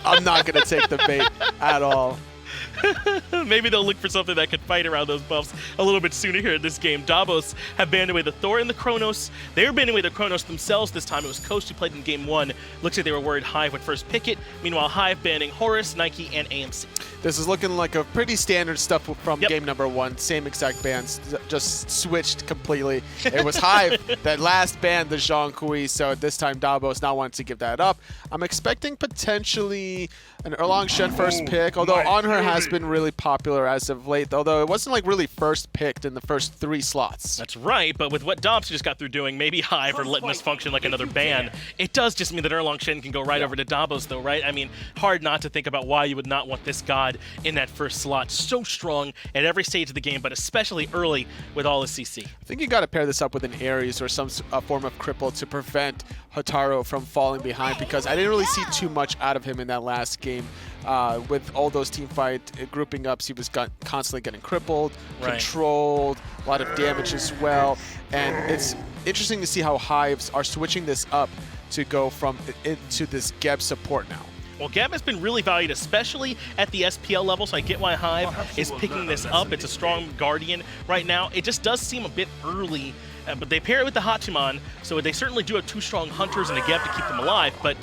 I'm not going to take the bait at all. Maybe they'll look for something that could fight around those buffs a little bit sooner here in this game. Dobbos have banned away the Thor and the Chronos. They're banning away the Chronos themselves this time. It was Coast who played in game 1. Looks like they were worried Hyve would first pick it. Meanwhile, Hyve banning Horus, Nike, and AMC. This is looking like a pretty standard stuff from game number 1. Same exact bans, just switched completely. It was Hyve that last banned the Sacuille, so this time Dobbos not wanting to give that up. I'm expecting potentially an Erlang Shen first pick, although Anhur has been really popular as of late, although it wasn't like really first picked in the first 3 slots. That's right, but with what Dobbs just got through doing, maybe Hyve are letting this function like another ban. It does just mean that Erlang Shen can go right over to Dobbos though, right? I mean, hard not to think about why you would not want this god in that first slot. So strong at every stage of the game, but especially early with all his CC. I think you got to pair this up with an Ares or some form of cripple to prevent Hotaru from falling behind, because I didn't really see too much out of him in that last game. With all those team fight grouping ups, he was constantly getting crippled, controlled, a lot of damage as well. And it's interesting to see how Hyves are switching this up to go from into this Geb support now. Well, Geb has been really valued, especially at the SPL level, so I get why Hyve is picking this up. It's a strong Guardian right now. It just does seem a bit early, but they pair it with the Hachiman, so they certainly do have 2 strong Hunters and a Geb to keep them alive, but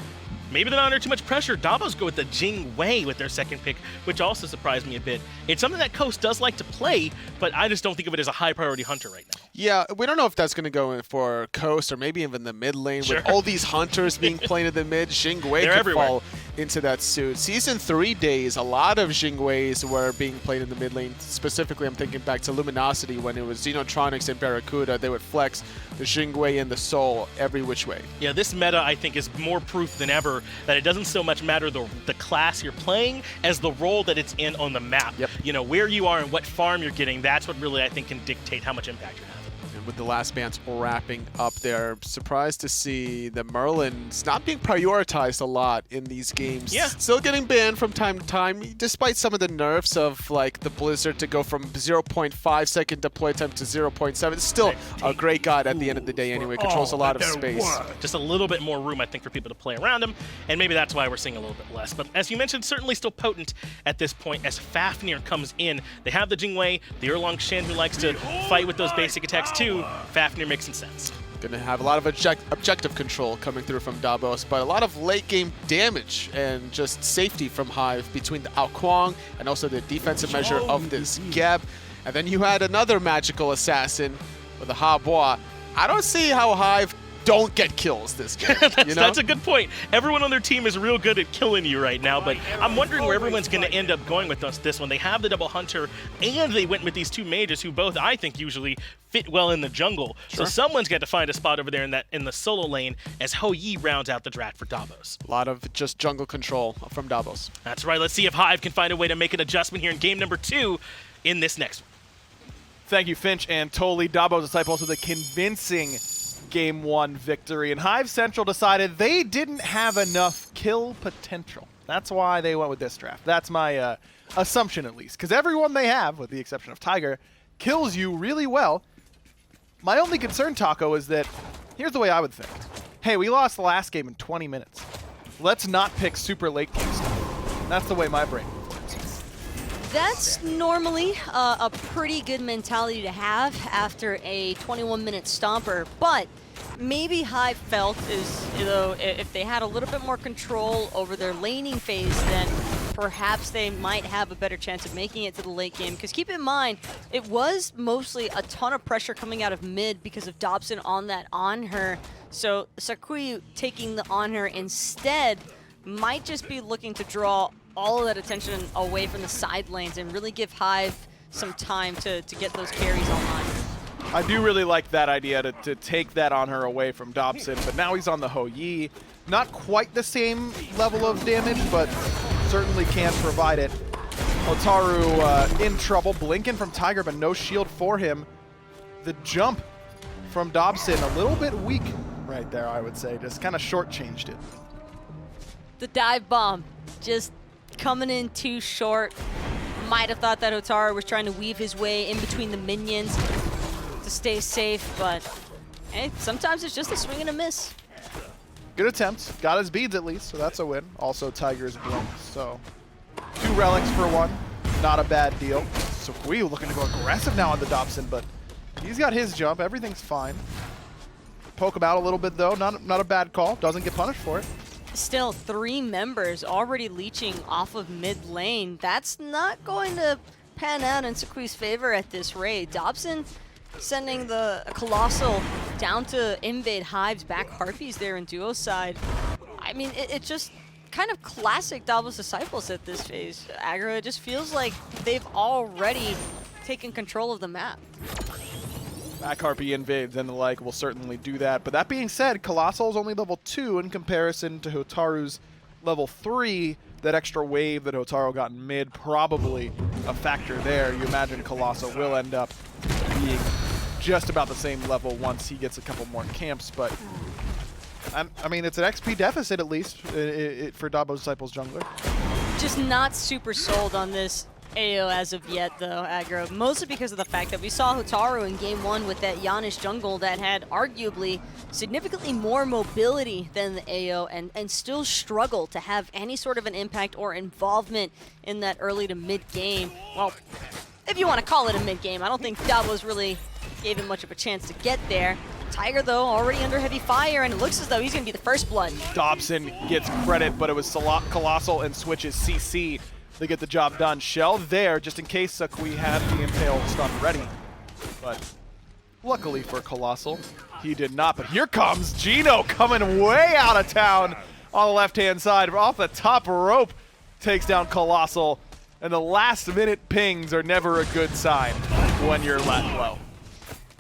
maybe they're not under too much pressure. Dobbos go with the Jing with their second pick, which also surprised me a bit. It's something that Coast does like to play, but I just don't think of it as a high priority hunter right now. Yeah, we don't know if that's going to go in for Coast or maybe even the mid lane. With all these hunters being played in the mid, Jing could fall into that suit. Season 3 days, a lot of Jing were being played in the mid lane. Specifically, I'm thinking back to Luminosity when it was Xenotronics and Barracuda. They would flex the Jing and the Soul every which way. Yeah, this meta, I think, is more proof than ever that it doesn't so much matter the class you're playing as the role that it's in on the map. You know, where you are and what farm you're getting, that's what really, I think, can dictate how much impact you're having. And with the last bans wrapping up there, surprised to see the Merlin's not being prioritized a lot in these games. Still getting banned from time to time, despite some of the nerfs of like the Blizzard to go from 0.5 second deploy time to 0.7. It's still a great god at the end of the day anyway, controls a lot of space. Just a little bit more room, I think, for people to play around him, and maybe that's why we're seeing a little bit less. But as you mentioned, certainly still potent at this point as Fafnir comes in. They have the Jing the Erlang Shen who likes to fight with those basic attacks too. Fafnir makes some sense. Going to have a lot of objective control coming through from Dobbos, but a lot of late game damage and just safety from Hyve between the Kuang and also the defensive measure of this Geb. And then you had another magical assassin with a Habois. I don't see how Hyve don't get kills this game. That's a good point. Everyone on their team is real good at killing you right now, but I'm wondering where everyone's going to end up going with this one. They have the double Hunter, and they went with these 2 mages who both, I think, usually fit well in the jungle. So someone's got to find a spot over there in the solo lane as Ho-Yi rounds out the drat for Dobbos. A lot of just jungle control from Dobbos. That's right. Let's see if Hyve can find a way to make an adjustment here in game number 2 in this next one. Thank you, Finch and Toly. Dobbos' disciple, also the convincing Game 1 victory. And Hyve Central decided they didn't have enough kill potential. That's why they went with this draft. That's my assumption, at least. Because everyone they have, with the exception of Tiger, kills you really well. My only concern, Taco, is that here's the way I would think. Hey, we lost the last game in 20 minutes. Let's not pick super late game stuff. That's the way my brain works. That's normally a pretty good mentality to have after a 21-minute stomper, but maybe Hyve felt if they had a little bit more control over their laning phase, then perhaps they might have a better chance of making it to the late game. Because keep in mind, it was mostly a ton of pressure coming out of mid because of Dobson on that Anhur. So Sacuille taking the Anhur instead might just be looking to draw all of that attention away from the side lanes and really give Hyve some time to get those carries online. I do really like that idea to take that Anhur away from Dobson, but now he's on the Hou-Yi. Not quite the same level of damage, but certainly can provide it. Hotaru in trouble, blinking from Tiger, but no shield for him. The jump from Dobson, a little bit weak right there, I would say. Just kind of shortchanged it. The dive bomb, just coming in too short. Might have thought that Hotaru was trying to weave his way in between the minions to stay safe, but hey, sometimes it's just a swing and a miss. Good attempt. Got his beads at least, so that's a win. Also Tiger's blink, so 2 relics for 1. Not a bad deal. Sacuille looking to go aggressive now on the Dobson, but he's got his jump. Everything's fine. Poke him out a little bit though. Not a bad call. Doesn't get punished for it. Still 3 members already leeching off of mid lane. That's not going to pan out in Sacuille's favor at this rate. Dobson sending the Colossal down to invade Hyve's back Harpies there in duo side. I mean, it's just kind of classic Dobbos Disciples at this phase. Aggro, it just feels like they've already taken control of the map. Back Harpy invades and the like will certainly do that. But that being said, Colossal's only level 2 in comparison to Hotaru's level 3. That extra wave that Hotaru got in mid, probably a factor there. You imagine Colossal will end up being just about the same level once he gets a couple more camps, but I mean, it's an XP deficit at least for Dobbos Disciples jungler. Just not super sold on this AO as of yet, though, Aggro. Mostly because of the fact that we saw Hotaru in Game 1 with that Janus jungle that had arguably significantly more mobility than the AO and still struggled to have any sort of an impact or involvement in that early to mid game. Well, if you want to call it a mid game, I don't think Dobbos really gave him much of a chance to get there. Tiger, though, already under heavy fire, and it looks as though he's going to be the first blood. Dobson gets credit, but it was Colossal and Switch's CC. They get the job done. Shell there, just in case Sacuille had the Impale stun ready. But luckily for Colossal, he did not. But here comes Gino coming way out of town on the left-hand side. Off the top rope, takes down Colossal. And the last-minute pings are never a good sign when you're that low.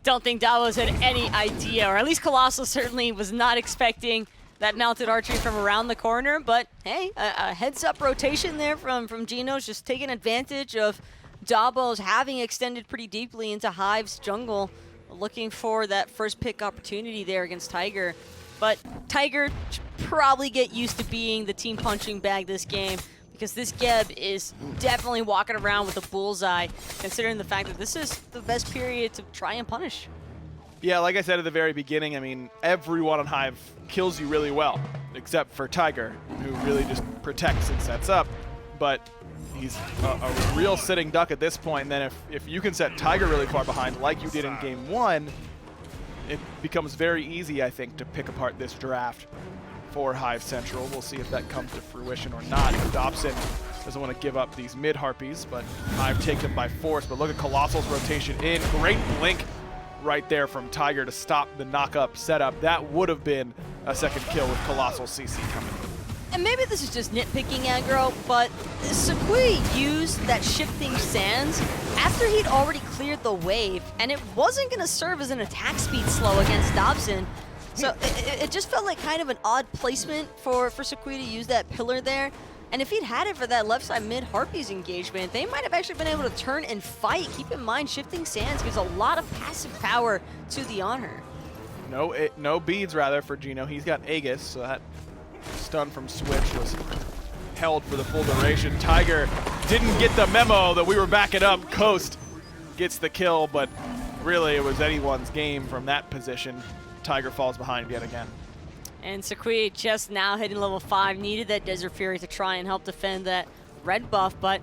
Don't think Dobbos had any idea, or at least Colossal certainly was not expecting that mounted archery from around the corner, but hey, a heads-up rotation there from Ginoszn, just taking advantage of Dobbos having extended pretty deeply into Hyve's jungle, looking for that first pick opportunity there against Tiger. But Tiger should probably get used to being the team punching bag this game, because this Geb is definitely walking around with a bullseye, considering the fact that this is the best period to try and punish. Yeah, like I said at the very beginning, I mean, everyone on Hyve kills you really well, except for Tiger, who really just protects and sets up. But he's a real sitting duck at this point, and then if you can set Tiger really far behind, like you did in Game 1, it becomes very easy, I think, to pick apart this draft for Hyve Central. We'll see if that comes to fruition or not. Dobson doesn't want to give up these mid-Harpies, but Hyve take them by force. But look at Colossal's rotation in. Great blink right there from Tiger to stop the knock-up setup. That would have been a second kill with Colossal CC coming in. And maybe this is just nitpicking, Aggro, but Sacuille used that shifting sands after he'd already cleared the wave, and it wasn't going to serve as an attack speed slow against Dobson. So it just felt like kind of an odd placement for Sacuille to use that pillar there. And if he'd had it for that left side mid Harpies engagement, they might have actually been able to turn and fight. Keep in mind, shifting sands gives a lot of passive power to the Anhur. No beads, rather, for Gino. He's got Aegis, so that stun from Switch was held for the full duration. Tiger didn't get the memo that we were backing up. Coast gets the kill, but really it was anyone's game from that position. Tiger falls behind yet again. And Sacuille just now hitting level 5, needed that Desert Fury to try and help defend that red buff, but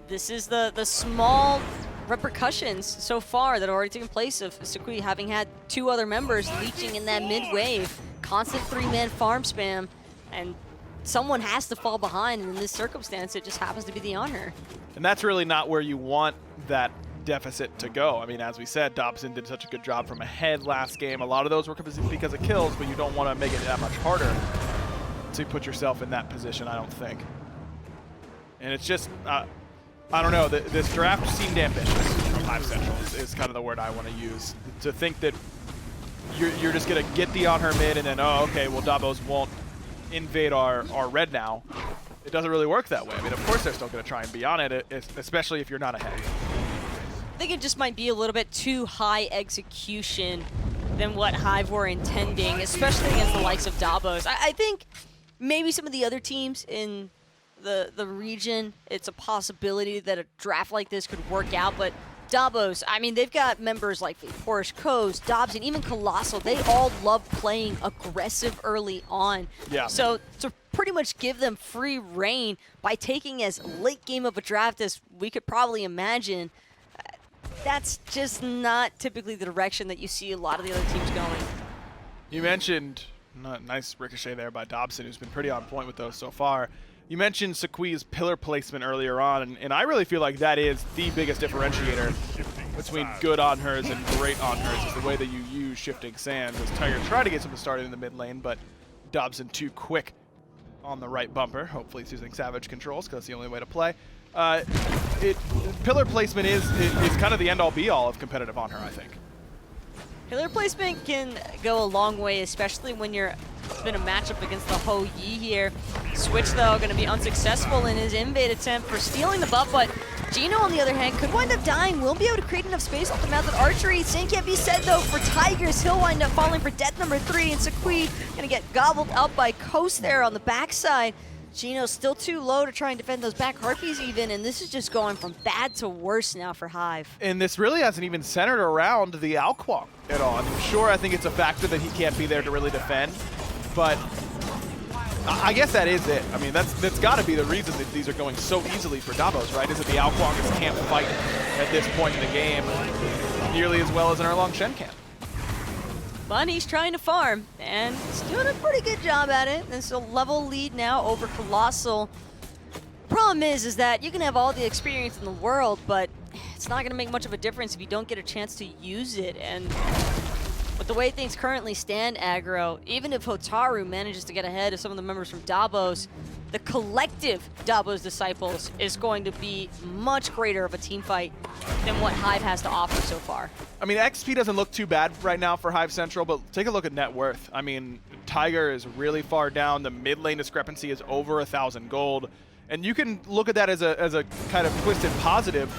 this is the small repercussions so far that are already taken place of Sacuille having had 2 other members leeching in that mid wave. Constant 3-man farm spam, and someone has to fall behind, and in this circumstance it just happens to be the Anhur. And that's really not where you want that deficit to go. I mean, as we said, Dobson did such a good job from ahead last game. A lot of those were because of kills, but you don't want to make it that much harder to put yourself in that position, I don't think. And it's just, I don't know, this draft seemed ambitious from Hyve Central is kind of the word I want to use. To think that you're just going to get the Anhur mid and then, oh, okay, well, Dobbos won't invade our red now. It doesn't really work that way. I mean, of course they're still going to try and be on it, especially if you're not ahead. I think it just might be a little bit too high execution than what Hyve were intending, especially against the likes of Dobbos. I think maybe some of the other teams in the region, it's a possibility that a draft like this could work out, but Dobbos, I mean, they've got members like Porsche, Coase, Dobson, even ColossxI. They all love playing aggressive early on. Yeah. So to pretty much give them free reign by taking as late game of a draft as we could probably imagine, that's just not typically the direction that you see a lot of the other teams going. You mentioned, nice ricochet there by Dobson, who's been pretty on point with those so far. You mentioned Sacuille's pillar placement earlier on, and I really feel like that is the biggest differentiator between good Anhurs and great Anhurs, is the way that you use shifting sands. As Tiger tried to get something started in the mid lane, but Dobson too quick on the right bumper. Hopefully he's using Savage controls, because that's the only way to play. Pillar placement is kind of the end-all be-all of competitive Anhur, I think. Pillar placement can go a long way, especially when it's been a matchup against the Hou Yi here. Switch, though, going to be unsuccessful in his invade attempt for stealing the buff, but Gino, on the other hand, could wind up dying. Won't be able to create enough space off the mouth of archery. Same can't be said, though, for Tigers. He'll wind up falling for death number 3, and Sacuille going to get gobbled up by Coast there on the backside. Gino's still too low to try and defend those back harpies even, and this is just going from bad to worse now for Hyve. And this really hasn't even centered around the Kuang at all. I mean, sure, I think it's a factor that he can't be there to really defend, but I guess that is it. I mean, that's got to be the reason that these are going so easily for Dobbos, right? Is that the Kuang just can't fight at this point in the game nearly as well as an Erlang Shen can. But he's trying to farm, and he's doing a pretty good job at it. There's a level lead now over ColossxI. Problem is that you can have all the experience in the world, but it's not going to make much of a difference if you don't get a chance to use it. And with the way things currently stand, aggro, even if Hotaru manages to get ahead of some of the members from Dobbos, the collective Dobbos disciples is going to be much greater of a team fight than what Hyve has to offer so far. I mean, XP doesn't look too bad right now for Hyve Central, but take a look at net worth. I mean, Tiger is really far down. The mid lane discrepancy is over 1,000 gold. And you can look at that as a kind of twisted positive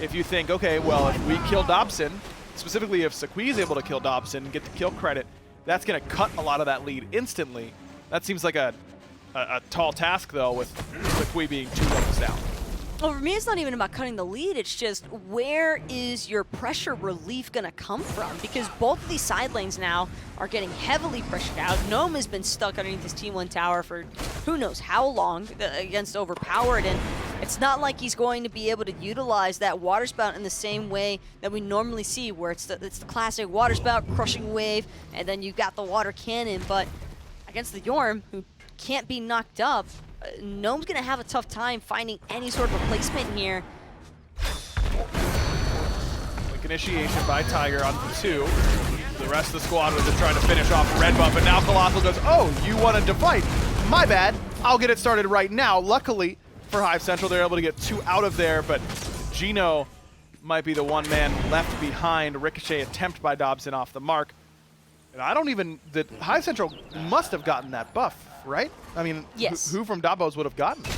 if you think, okay, well, if we kill Dobson, specifically if Sacuille is able to kill Dobson and get the kill credit, that's going to cut a lot of that lead instantly. That seems like a tall task, though, with Sacuille being 2 levels down. Well, for me, it's not even about cutting the lead. It's just, where is your pressure relief going to come from? Because both of these side lanes now are getting heavily pressured out. Gnome has been stuck underneath his T1 tower for who knows how long against Overpowered, and it's not like he's going to be able to utilize that water spout in the same way that we normally see, where it's the classic water spout, crushing wave, and then you got the water cannon. But against the Jorm, who can't be knocked up, Gnome's going to have a tough time finding any sort of replacement here. Quick initiation by Tiger on 2. The rest of the squad was just trying to finish off red buff, and now ColossxI goes, oh, you wanted to fight. My bad. I'll get it started right now. Luckily for Hyve Central, they're able to get 2 out of there, but Gino might be the one man left behind. Ricochet attempt by Dobson off the mark. And I don't even, Hyve Central must have gotten that buff, right? I mean, yes. Who from Dobbos would have gotten it?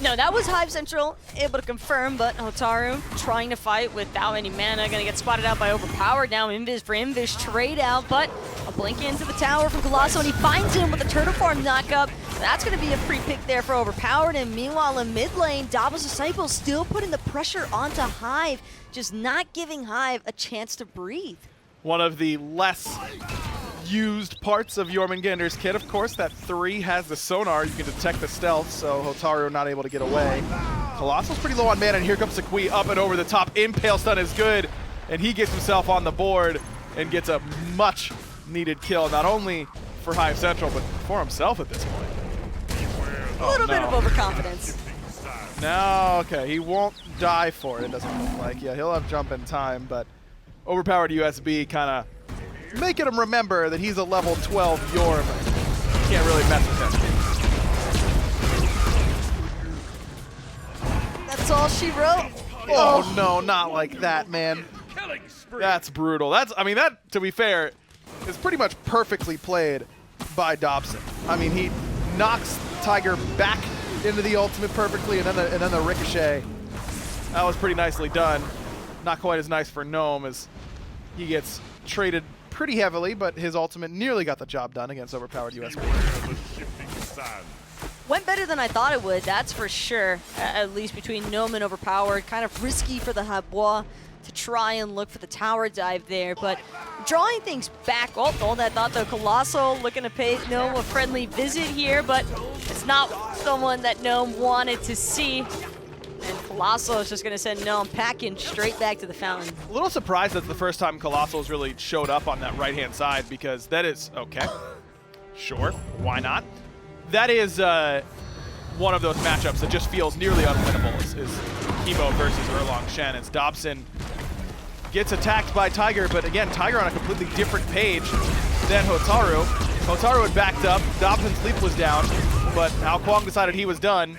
No, that was Hyve Central able to confirm, but Hotaru trying to fight without any mana, gonna get spotted out by Overpowered. Now Invis for Invis, trade out, but a blink into the tower from ColossxI, and he finds him with the turtle farm knockup. That's gonna be a free pick there for Overpowered, and meanwhile in mid lane, Dobbos Disciple still putting the pressure onto Hyve, just not giving Hyve a chance to breathe. One of the less used parts of Jormungandr's kit, of course, that 3 has the sonar. You can detect the stealth, so Hotaru not able to get away. ColossxI's pretty low on mana, and here comes Sacuille up and over the top. Impale stun is good, and he gets himself on the board and gets a much needed kill, not only for Hyve Central, but for himself at this point. A little bit of overconfidence. No, okay, he won't die for it, it doesn't look like. Yeah, he'll have jump in time, but overpowered USB kind of making him remember that he's a level 12 Jorm. Can't really mess with him. That's all she wrote. Oh no, not like that, man. That's brutal. I mean, that, to be fair, is pretty much perfectly played by Dobson. I mean, he knocks Tiger back into the ultimate perfectly, and then the ricochet. That was pretty nicely done. Not quite as nice for Gnome, as he gets traded pretty heavily, but his ultimate nearly got the job done against overpowered USB. Went better than I thought it would, that's for sure. At least between Gnome and Overpowered. Kind of risky for the Habois to try and look for the tower dive there, but drawing things back. Oh, I thought the ColossxI looking to pay Gnome a friendly visit here, but it's not someone that Gnome wanted to see. And ColossxI is just going to send Gnome packing straight back to the fountain. A little surprised that's the first time ColossxI's really showed up on that right-hand side, because that is, okay, sure, why not? That is one of those matchups that just feels nearly unwinnable, is Chemo versus Erlang Shen, as Dobson gets attacked by Tiger, but again, Tiger on a completely different page than Hotaru. Hotaru had backed up, Dobson's leap was down, but now Kuang decided he was done.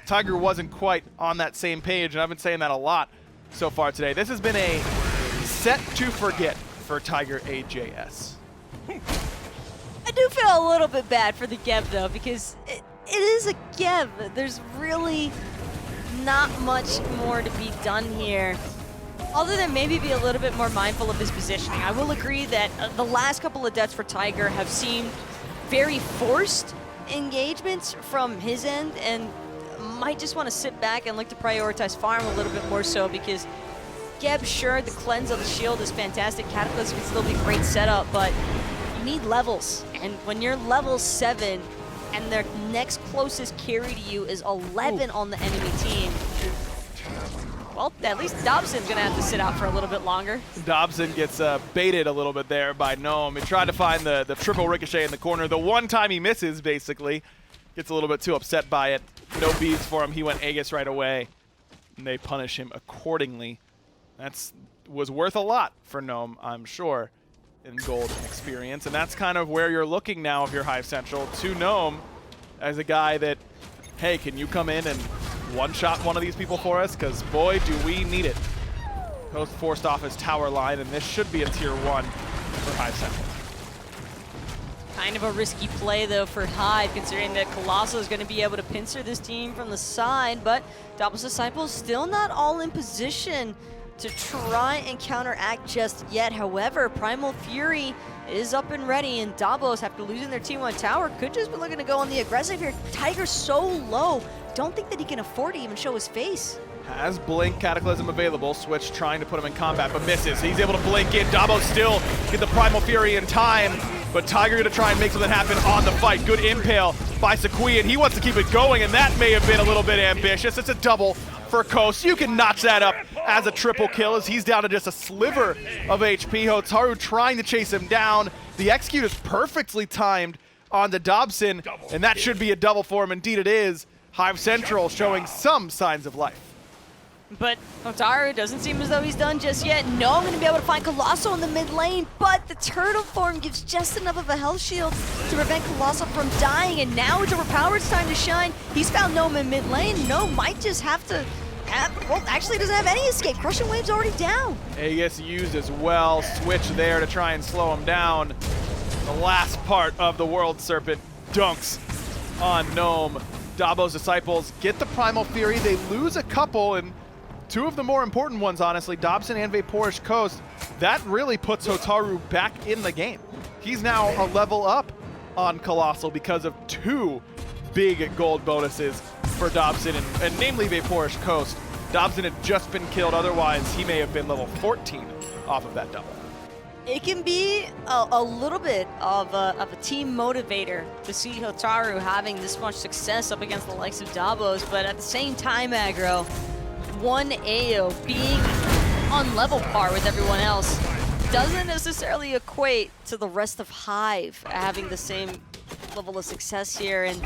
Tiger wasn't quite on that same page, and I've been saying that a lot so far today. This has been a set to forget for Tiger AJS. I do feel a little bit bad for the Geb, though, because it is a Geb. There's really not much more to be done here, other than maybe be a little bit more mindful of his positioning. I will agree that the last couple of deaths for Tiger have seemed very forced engagements from his end, and might just want to sit back and look to prioritize farm a little bit more so, because Geb, sure, the cleanse of the shield is fantastic. Cataclysm can still be great setup, but you need levels. And when you're level 7 and their next closest carry to you is 11 on the enemy team, well, at least Dobson's going to have to sit out for a little bit longer. Dobson gets baited a little bit there by Gnome. He tried to find the triple ricochet in the corner. The one time he misses, basically. Gets a little bit too upset by it. No beads for him. He went Aegis right away, and they punish him accordingly. Was worth a lot for Gnome, I'm sure, in gold experience. And that's kind of where you're looking now if you're Hyve Central, to Gnome as a guy that, hey, can you come in and one-shot one of these people for us? Because, boy, do we need it. Host forced off his tower line, and this should be a tier 1 for Hyve Central. Kind of a risky play, though, for Hyve, considering that ColossxI is going to be able to pincer this team from the side, but Dobbos Disciple still not all in position to try and counteract just yet. However, Primal Fury is up and ready, and Dobbos, after losing their T1 tower, could just be looking to go on the aggressive here. Tiger's so low, don't think that he can afford to even show his face. Has Blink Cataclysm available. Switch trying to put him in combat, but misses. He's able to blink in. Dobbos still get the Primal Fury in time, but Tiger gonna try and make something happen on the fight. Good impale by Sacuille, and he wants to keep it going, and that may have been a little bit ambitious. It's a double for Coast. You can notch that up as a triple kill, as he's down to just a sliver of HP. Hotaru trying to chase him down. The execute is perfectly timed on the Dobson, and that should be a double for him. Indeed it is. Hyve Central showing some signs of life. But Hotaru doesn't seem as though he's done just yet. No, I'm going to be able to find ColossxI in the mid lane, but the turtle form gives just enough of a health shield to prevent ColossxI from dying, and now it's Overpowered's time to shine. He's found Gnome in mid lane. Gnome might just have to well, actually he doesn't have any escape. Crushing Wave's already down. Aegis used as well. Switch there to try and slow him down. The last part of the World Serpent dunks on Gnome. Dobbos Disciples get the Primal Fury. They lose a couple, and two of the more important ones, honestly, Dobson and Vaporish Coast. That really puts Hotaru back in the game. He's now a level up on Colossal because of two big gold bonuses for Dobson, and namely Vaporish Coast. Dobson had just been killed, otherwise he may have been level 14 off of that double. It can be a little bit of a team motivator to see Hotaru having this much success up against the likes of Dobbos, but at the same time, Aggro, one AO being on level par with everyone else doesn't necessarily equate to the rest of Hyve having the same level of success here, and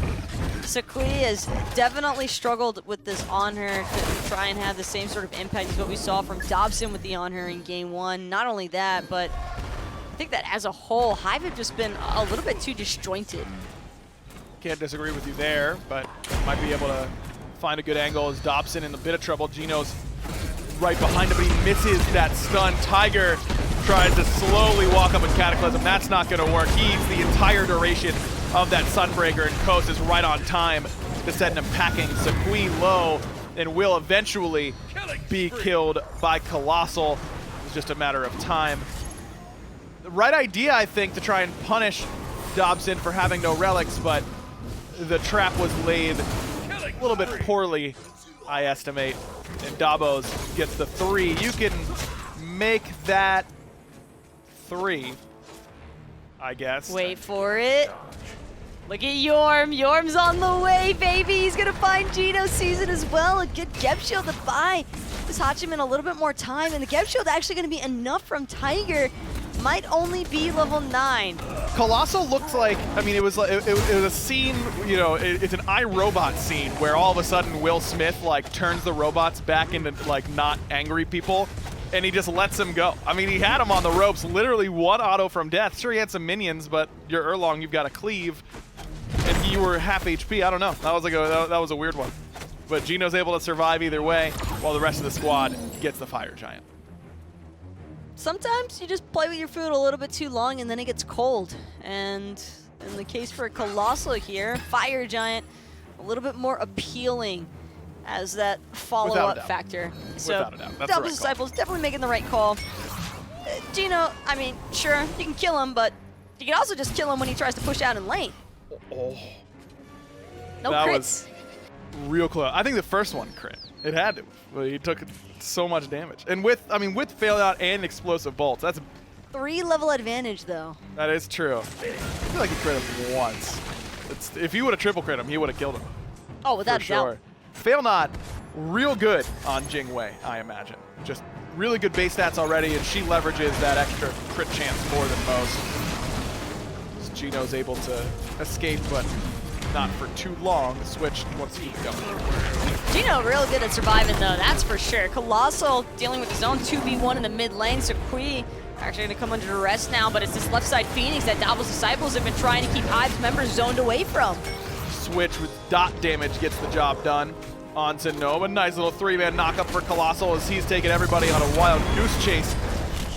Sacuille has definitely struggled with this Anhur to try and have the same sort of impact as what we saw from Dobson with the Anhur in game one. Not only that, but I think that as a whole, Hyve have just been a little bit too disjointed. Can't disagree with you there, but might be able to find a good angle as Dobson in a bit of trouble. Gino's right behind him, but he misses that stun. Tiger tries to slowly walk up with Cataclysm. That's not going to work. He eats the entire duration of that Sunbreaker, and Coast is right on time to send him packing. Sacuille low and will eventually be killed by Colossal. It's just a matter of time. The right idea, I think, to try and punish Dobson for having no relics, but the trap was laid a little bit poorly, I estimate, and Dobbos gets the 3. You can make that 3, I guess. Wait for it. Look at Jorm. Jorm's on the way, baby. He's going to find Gino's season as well. A good Geb Shield to buy this Hachiman a little bit more time, and the Geb Shield actually going to be enough from Tiger. Might only be level 9. Colossal looks like, I mean, it was a scene, you know, it's an iRobot scene where all of a sudden Will Smith like turns the robots back into like not angry people, and he just lets them go. I mean, he had them on the ropes, literally one auto from death. Sure, he had some minions, but you're Erlang, you've got to cleave, and you were half HP. I don't know. That was like that was a weird one. But Gino's able to survive either way, while the rest of the squad gets the Fire Giant. Sometimes you just play with your food a little bit too long and then it gets cold. And in the case for Colossal here, Fire Giant a little bit more appealing as that follow-up factor. So Without a doubt. That's the Dobbos right Disciples definitely making the right call. Gino, I mean, sure, you can kill him, but you can also just kill him when he tries to push out in lane. Oh, No that crits. was real close. I think the first one crit. It had to. But he took so much damage. And with fail out and explosive bolts, that's 3 level advantage though. that is true. I feel like he crit him once. If he would have triple crit him, he would have killed him. Oh, without For a doubt. sure. Fail not, real good on Jing Wei, I imagine. Just really good base stats already, and she leverages that extra crit chance more than most. Gino's able to escape, but not for too long. The switch wants to keep going. Gino real good at surviving though, that's for sure. Colossal dealing with his own 2v1 in the mid lane. Sacuille actually going to come under duress now, but it's this left side Phoenix that Dobbos Disciples have been trying to keep Hyve's members zoned away from. Switch with dot damage gets the job done onto Gnome. A nice little 3-man knockup for Colossal as he's taking everybody on a wild goose chase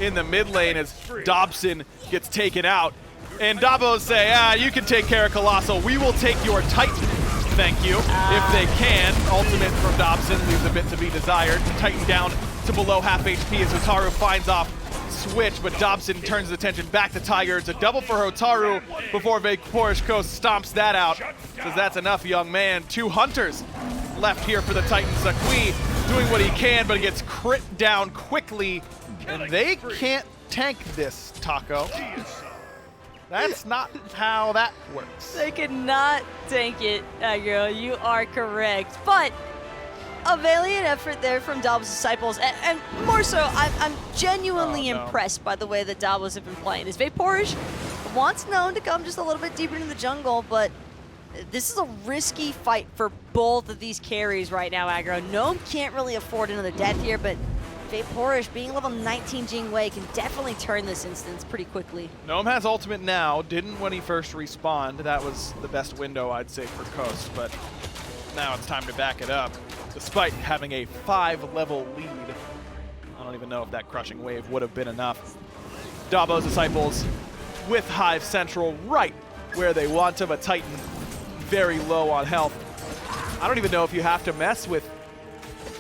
in the mid lane as Dobson gets taken out. And Dobbos say, you can take care of Colossal. We will take your Titan. Thank you. If they can. Ultimate from Dobson leaves a bit to be desired. Titan down to below half HP as Hotaru finds off Switch, but Dobson turns his attention back to Tiger. It's a double for Hotaru before Vaporish Coast stomps that out. Says that's enough, young man. 2 hunters left here for the Titan. Sacuille doing what he can, but he gets crit down quickly. And they can't tank this, Taco. That's not how that works. They could not tank it, Aggro. You are correct. But a valiant effort there from Dobbos Disciples, and more so, I'm genuinely impressed by the way that Dobbos have been playing. This Vaporish wants Gnome to come just a little bit deeper into the jungle, but this is a risky fight for both of these carries right now, Aggro. Gnome can't really afford another death here, but Vaporish, being level 19 Jing Wei, can definitely turn this instance pretty quickly. Gnome has ultimate now, didn't when he first respawned. That was the best window, I'd say, for Coast, but now it's time to back it up. Despite having a 5-level lead, I don't even know if that crushing wave would have been enough. Dobbos Disciples with Hyve Central right where they want him. A Titan very low on health. I don't even know if you have to mess with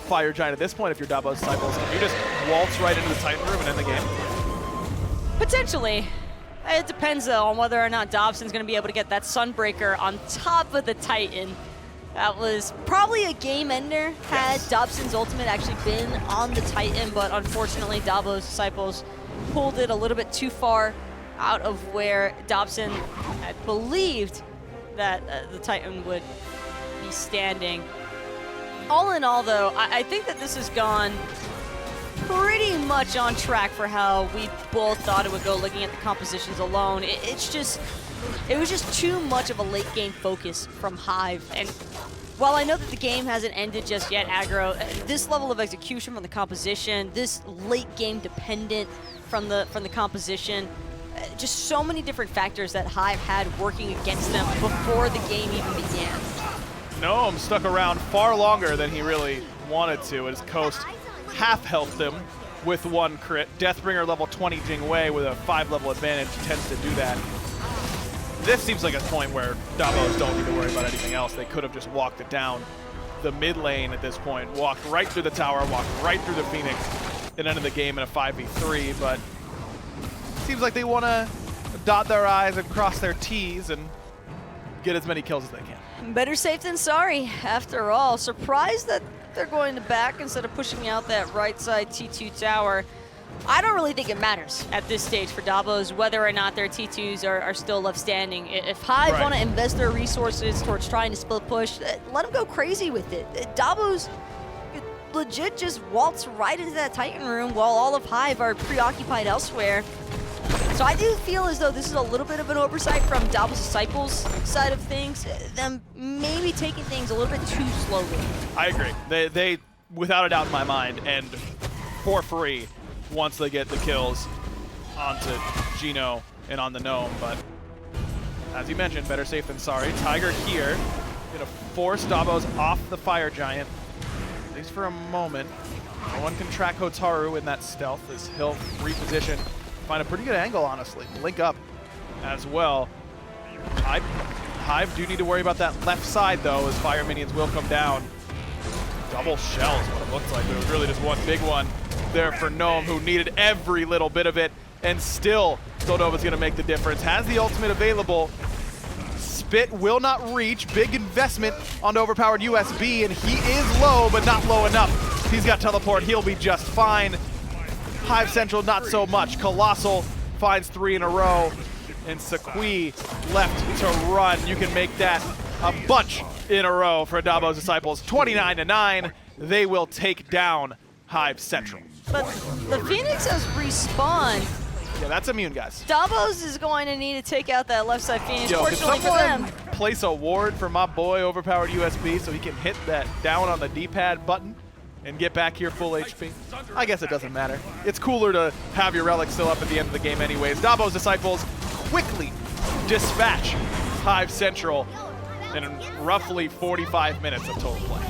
Fire Giant at this point if you're Dobbos Disciples. Can you just waltz right into the Titan room and end the game? Potentially. It depends, though, on whether or not Dobson's going to be able to get that Sunbreaker on top of the Titan. That was probably a game ender had Dobson's ultimate actually been on the Titan, but unfortunately Dobbos Disciples pulled it a little bit too far out of where Dobson had believed that the Titan would be standing. All in all, though, I think that this has gone pretty much on track for how we both thought it would go looking at the compositions alone. It was just too much of a late game focus from Hyve. And while I know that the game hasn't ended just yet, Aggro, this level of execution from the composition, this late game dependent from the composition, just so many different factors that Hyve had working against them before the game even began. Gnome stuck around far longer than he really wanted to, as Coast half-healthed him with 1 crit. Deathbringer level 20 Jing Wei with a 5-level advantage tends to do that. This seems like a point where Dobbos don't need to worry about anything else. They could have just walked it down the mid lane at this point, walked right through the tower, walked right through the Phoenix, and ended the game in a 5v3, but seems like they want to dot their I's and cross their T's and get as many kills as they can. Better safe than sorry, after all. Surprised that they're going to back instead of pushing out that right side T2 tower. I don't really think it matters at this stage for Dobbos whether or not their T2s are still left standing. If Hyve want to invest their resources towards trying to split push, let them go crazy with it. Dobbos legit just waltz right into that Titan room while all of Hyve are preoccupied elsewhere. So I do feel as though this is a little bit of an oversight from Dobbos Disciples' side of things, them maybe taking things a little bit too slowly. I agree. They without a doubt in my mind, and for free once they get the kills onto Gino and on the Gnome, but as you mentioned, better safe than sorry. Tiger here, gonna force Dobbos off the Fire Giant, at least for a moment. No one can track Hotaru in that stealth as he'll reposition. Find a pretty good angle, honestly. Link up as well. Hyve do need to worry about that left side, though, as fire minions will come down. Double shells, what it looks like. It was really just one big one there for Gnome, who needed every little bit of it, and still Dodova's going to make the difference. Has the ultimate available. Spit will not reach. Big investment on overpowered USB, and he is low, but not low enough. He's got teleport. He'll be just fine. Hyve Central, not so much. Colossal finds 3 in a row, and Sacuille left to run. You can make that a bunch in a row for Dobbos Disciples. 29-9. They will take down Hyve Central. But the Phoenix has respawned. Yeah, that's immune, guys. Dobbos is going to need to take out that left side Phoenix. Yo, can Fortunately for them. place a ward for my boy Overpowered USB so he can hit that down on the D-pad button and get back here full HP? I guess it doesn't matter. It's cooler to have your relic still up at the end of the game anyways. Dobbos Disciples quickly dispatch Hyve Central in roughly 45 minutes of total play.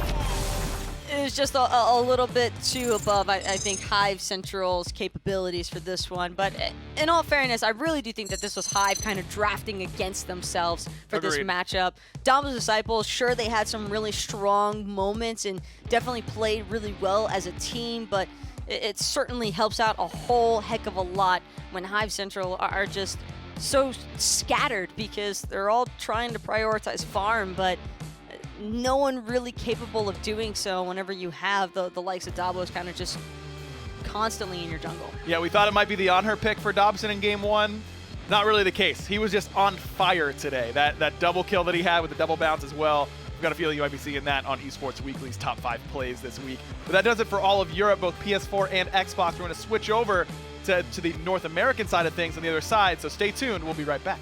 It was just a little bit too above, I think, Hyve Central's capabilities for this one. But in all fairness, I really do think that this was Hyve kind of drafting against themselves for this matchup. Dobbos Disciples, sure, they had some really strong moments and definitely played really well as a team, but it certainly helps out a whole heck of a lot when Hyve Central are just so scattered because they're all trying to prioritize farm, but no one really capable of doing so whenever you have the likes of Dobbos kind of just constantly in your jungle. Yeah, we thought it might be the Anhur pick for Dobson in game 1. Not really the case. He was just on fire today. That double kill that he had with the double bounce as well. I've got a feeling you might be seeing that on Esports Weekly's top 5 plays this week. But that does it for all of Europe, both PS4 and Xbox. We're going to switch over to the North American side of things on the other side, so stay tuned. We'll be right back.